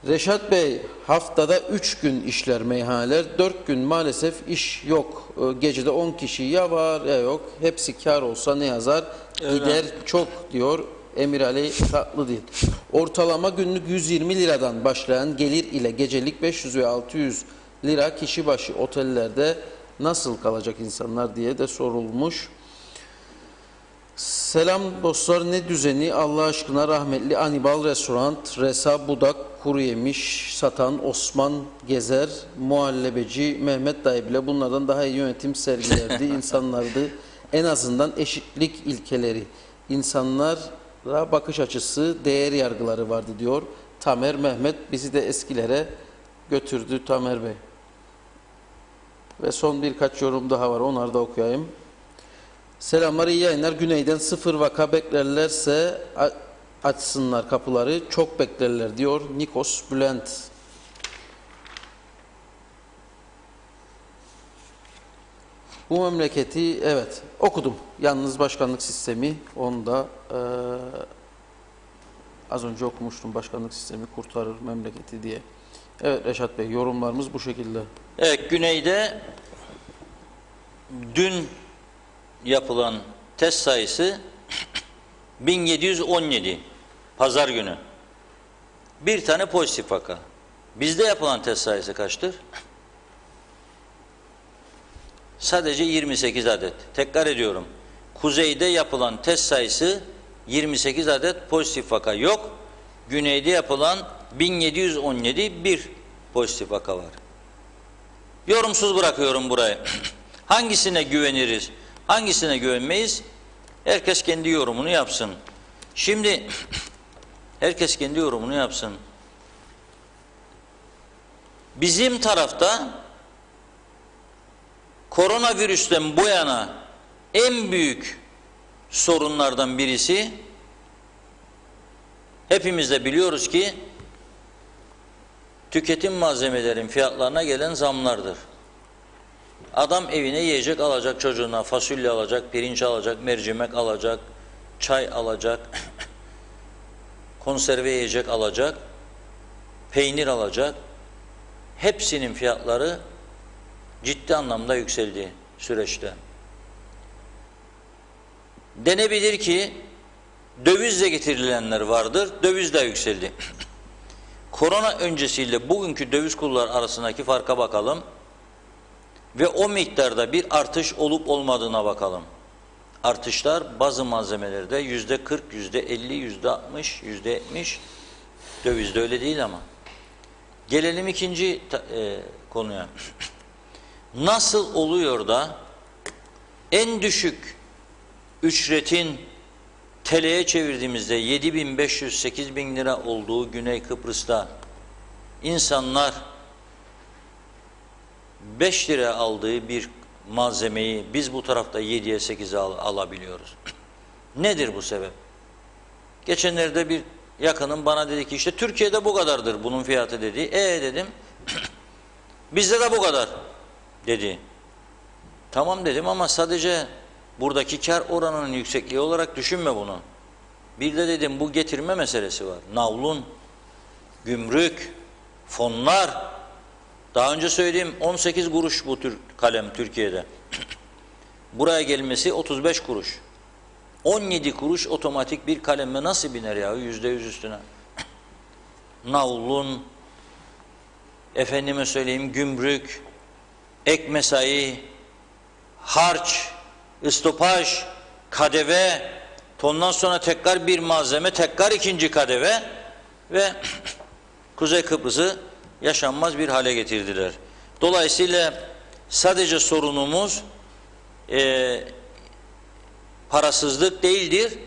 Speaker 1: Reşat Bey, haftada 3 gün işler meyhaneler, 4 gün maalesef iş yok. Gecede 10 kişi ya var ya yok. Hepsi kar olsa ne yazar? Gider çok diyor Emir Ali Tatlıdil. Ortalama günlük 120 liradan başlayan gelir ile gecelik 500 ve 600 lira kişi başı otellerde nasıl kalacak insanlar diye de sorulmuş. Selam dostlar, ne düzeni Allah aşkına, rahmetli Anibal Restoran, Resa Budak, kuru yemiş satan Osman Gezer, muhallebeci Mehmet dayı bile bunlardan daha iyi yönetim sergilerdi, insanlardı. En azından eşitlik ilkeleri, insanlara bakış açısı, değer yargıları vardı diyor Tamer Mehmet. Bizi de eskilere götürdü Tamer Bey. Ve son birkaç yorum daha var, onları da okuyayım. Selamlar, iyi yayınlar. Güneyden 0 vaka beklerlerse açsınlar kapıları, çok beklerler diyor Nikos Bülent. Bu memleketi, evet okudum. Yalnız başkanlık sistemi, onu da az önce okumuştum. Başkanlık sistemi kurtarır memleketi diye. Evet Reşat Bey, yorumlarımız bu şekilde.
Speaker 2: Evet, Güney'de dün yapılan test sayısı 1717 pazar günü. Bir tane pozitif vaka. Bizde yapılan test sayısı kaçtır? Sadece 28 adet. Tekrar ediyorum. Kuzeyde yapılan test sayısı 28 adet, pozitif vaka yok. Güneyde yapılan 1717 bir pozitif vaka var. Yorumsuz bırakıyorum burayı. Hangisine güveniriz, hangisine güvenmeyiz? Herkes kendi yorumunu yapsın. Şimdi herkes kendi yorumunu yapsın. Bizim tarafta koronavirüsten bu yana en büyük sorunlardan birisi, hepimiz de biliyoruz ki, tüketim malzemelerin fiyatlarına gelen zamlardır. Adam evine yiyecek alacak, çocuğuna fasulye alacak, pirinç alacak, mercimek alacak, çay alacak, konserve yiyecek alacak, peynir alacak. Hepsinin fiyatları ciddi anlamda yükseldi süreçte. Denebilir ki dövizle getirilenler vardır, döviz de yükseldi. Korona öncesiyle bugünkü döviz kurları arasındaki farka bakalım ve o miktarda bir artış olup olmadığına bakalım. Artışlar bazı malzemelerde %40, %50, %60, %70, dövizde öyle değil ama. Gelelim ikinci konuya. Nasıl oluyor da en düşük ücretin TL'ye çevirdiğimizde 7.500-8.000 lira olduğu Güney Kıbrıs'ta insanlar 5 lira aldığı bir malzemeyi biz bu tarafta 7'ye 8'e alabiliyoruz. Nedir bu sebep? Geçenlerde bir yakınım bana dedi ki işte Türkiye'de bu kadardır bunun fiyatı dedi. Dedim bizde de bu kadar dedi. Tamam dedim ama sadece buradaki kar oranının yüksekliği olarak düşünme bunu. Bir de dedim bu getirme meselesi var. Navlun, gümrük, fonlar. Daha önce söylediğim 18 kuruş bu tür kalem Türkiye'de. Buraya gelmesi 35 kuruş. 17 kuruş otomatik bir kaleme nasıl biner ya %100 üstüne? Navlun, efendime söyleyeyim gümrük, ek mesai, harç, istopaj, kadeve, ondan sonra tekrar bir malzeme, tekrar ikinci kadeve ve Kuzey Kıbrıs'ı yaşanmaz bir hale getirdiler. Dolayısıyla sadece sorunumuz parasızlık değildir.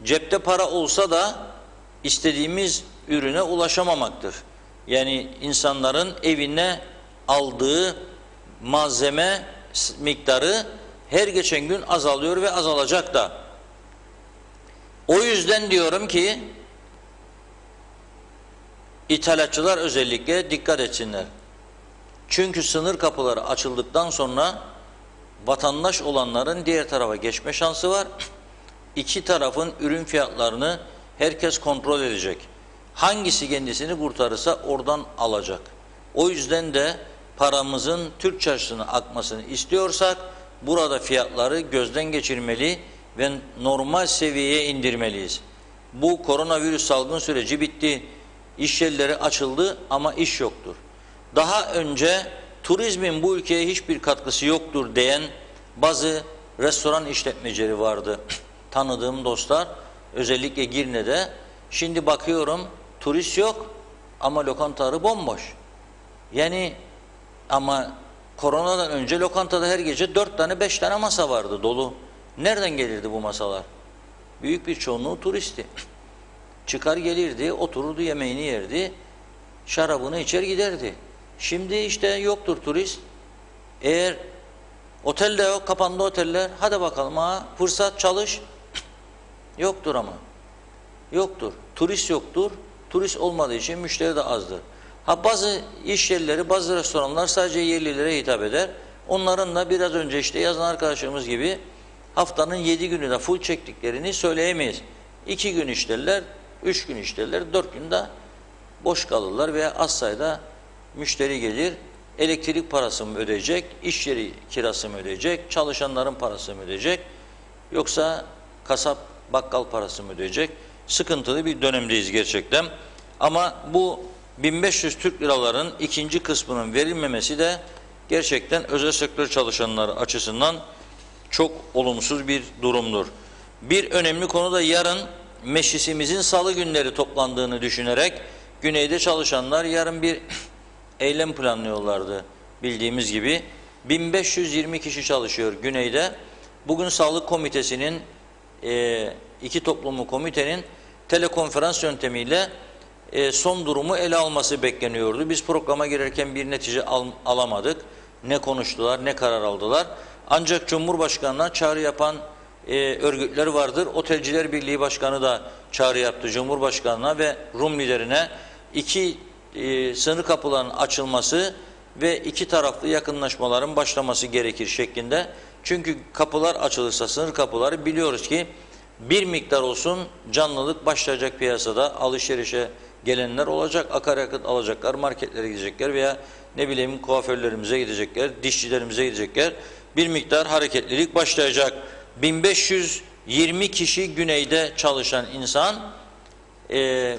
Speaker 2: Cepte para olsa da istediğimiz ürüne ulaşamamaktır. Yani insanların evine aldığı malzeme miktarı her geçen gün azalıyor ve azalacak da. O yüzden diyorum ki ithalatçılar özellikle dikkat etsinler. Çünkü sınır kapıları açıldıktan sonra vatandaş olanların diğer tarafa geçme şansı var. İki tarafın ürün fiyatlarını herkes kontrol edecek. Hangisi kendisini kurtarırsa oradan alacak. O yüzden de paramızın Türk çarşısına akmasını istiyorsak burada fiyatları gözden geçirmeli ve normal seviyeye indirmeliyiz. Bu koronavirüs salgın süreci bitti. İş yerleri açıldı ama iş yoktur. Daha önce turizmin bu ülkeye hiçbir katkısı yoktur diyen bazı restoran işletmecileri vardı. Tanıdığım dostlar, özellikle Girne'de. Şimdi bakıyorum turist yok ama lokantaları bomboş. Yani ama koronadan önce lokantada her gece 4 tane 5 tane masa vardı dolu. Nereden gelirdi bu masalar? Büyük bir çoğunluğu turisti. Çıkar gelirdi, otururdu, yemeğini yerdi, şarabını içer giderdi. Şimdi işte yoktur turist. Eğer otelde yok, kapandı oteller, hadi bakalım ha, fırsat çalış. Yoktur ama. Yoktur. Turist yoktur. Turist olmadığı için müşteri de azdır. Ha bazı iş yerleri, bazı restoranlar sadece yerlilere hitap eder. Onların da biraz önce işte yazan arkadaşlarımız gibi haftanın 7 günü de full çektiklerini söyleyemeyiz. 2 gün işlerler, 3 gün işlerler, 4 günde boş kalırlar veya az sayıda müşteri gelir. Elektrik parası mı ödeyecek, iş yeri kirası mı ödeyecek, çalışanların parası mı ödeyecek, yoksa kasap, bakkal parası mı ödeyecek? Sıkıntılı bir dönemdeyiz gerçekten. Ama bu 1500 Türk liraların ikinci kısmının verilmemesi de gerçekten özel sektör çalışanları açısından çok olumsuz bir durumdur. Bir önemli konu da yarın meclisimizin salı günleri toplandığını düşünerek güneyde çalışanlar yarın bir eylem planlıyorlardı bildiğimiz gibi. 1520 kişi çalışıyor güneyde. Bugün Sağlık Komitesi'nin iki toplumlu komitenin telekonferans yöntemiyle son durumu ele alması bekleniyordu. Biz programa girerken bir netice alamadık. Ne konuştular, ne karar aldılar. Ancak Cumhurbaşkanı'na çağrı yapan örgütler vardır. Otelciler Birliği Başkanı da çağrı yaptı Cumhurbaşkanı'na ve Rum liderine iki sınır kapılarının açılması ve iki taraflı yakınlaşmaların başlaması gerekir şeklinde. Çünkü kapılar açılırsa, sınır kapıları, biliyoruz ki bir miktar olsun canlılık başlayacak piyasada. Alışverişe gelenler olacak, akaryakıt alacaklar, marketlere gidecekler veya ne bileyim kuaförlerimize gidecekler, dişçilerimize gidecekler. Bir miktar hareketlilik başlayacak. 1520 kişi güneyde çalışan insan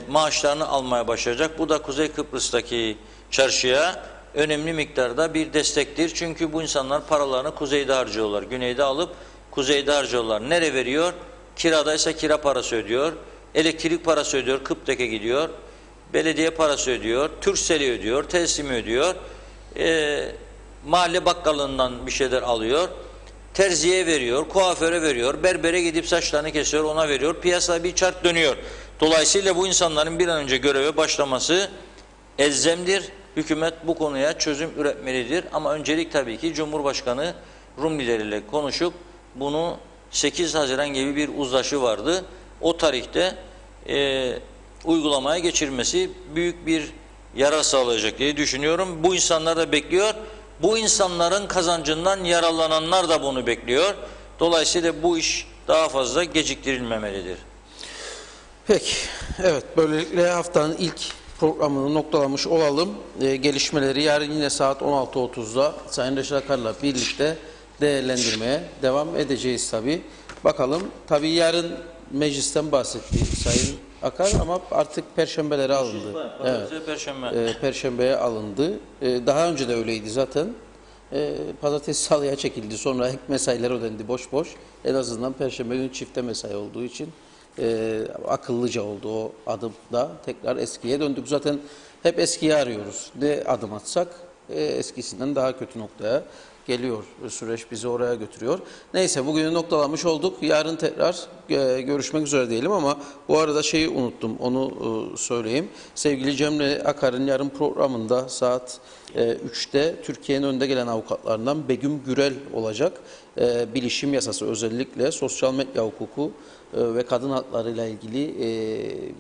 Speaker 2: maaşlarını almaya başlayacak. Bu da Kuzey Kıbrıs'taki çarşıya önemli miktarda bir destektir. Çünkü bu insanlar paralarını kuzeyde harcıyorlar. Güneyde alıp kuzeyde harcıyorlar. Nereye veriyor? Kiradaysa kira parası ödüyor. Elektrik parası ödüyor. Kıptek'e gidiyor. Belediye parası ödüyor. Türksel'i ödüyor. Teslim'i ödüyor. Mahalle bakkalından bir şeyler alıyor. Terziye veriyor. Kuaföre veriyor. Berbere gidip saçlarını kesiyor. Ona veriyor. Piyasa bir çark dönüyor. Dolayısıyla bu insanların bir an önce göreve başlaması elzemdir. Hükümet bu konuya çözüm üretmelidir. Ama öncelik tabii ki Cumhurbaşkanı Rum lideriyle konuşup bunu 8 Haziran gibi bir uzlaşı vardı. O tarihte uygulamaya geçirmesi büyük bir yarar sağlayacak diye düşünüyorum. Bu insanlar da bekliyor. Bu insanların kazancından yararlananlar da bunu bekliyor. Dolayısıyla bu iş daha fazla geciktirilmemelidir.
Speaker 1: Peki, evet, böylelikle haftanın ilk programını noktalamış olalım. Gelişmeleri yarın yine saat 16.30'da Sayın Reşat Akar'la birlikte değerlendirmeye devam edeceğiz tabii. Bakalım, tabii yarın meclisten bahsetti Sayın Akar ama artık Perşembelere alındı. Evet. Perşembeye alındı. Daha önce de öyleydi zaten. Pazartesi salıya çekildi. Sonra ek mesailer ödendi boş boş. En azından Perşembe günü çifte mesai olduğu için akıllıca oldu o adım da. Tekrar eskiye döndük. Zaten hep eskiyi arıyoruz. Ne adım atsak eskisinden daha kötü noktaya geliyor. Süreç bizi oraya götürüyor. Neyse, bugünü noktalamış olduk. Yarın tekrar görüşmek üzere diyelim ama bu arada şeyi unuttum. Onu söyleyeyim. Sevgili Cemre Akar'ın yarın programında saat 3'te Türkiye'nin önde gelen avukatlarından Begüm Gürel olacak. Bilişim yasası, özellikle sosyal medya hukuku ve kadın haklarıyla ilgili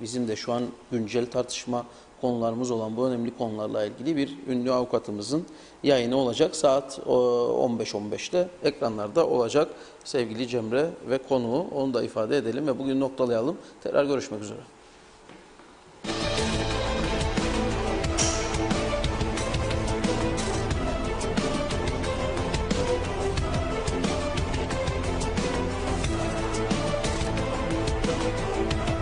Speaker 1: bizim de şu an güncel tartışma konularımız olan bu önemli konularla ilgili bir ünlü avukatımızın yayını olacak. Saat 15.15'te ekranlarda olacak sevgili Cemre ve konuğu, onu da ifade edelim ve bugün noktalayalım. Tekrar görüşmek üzere.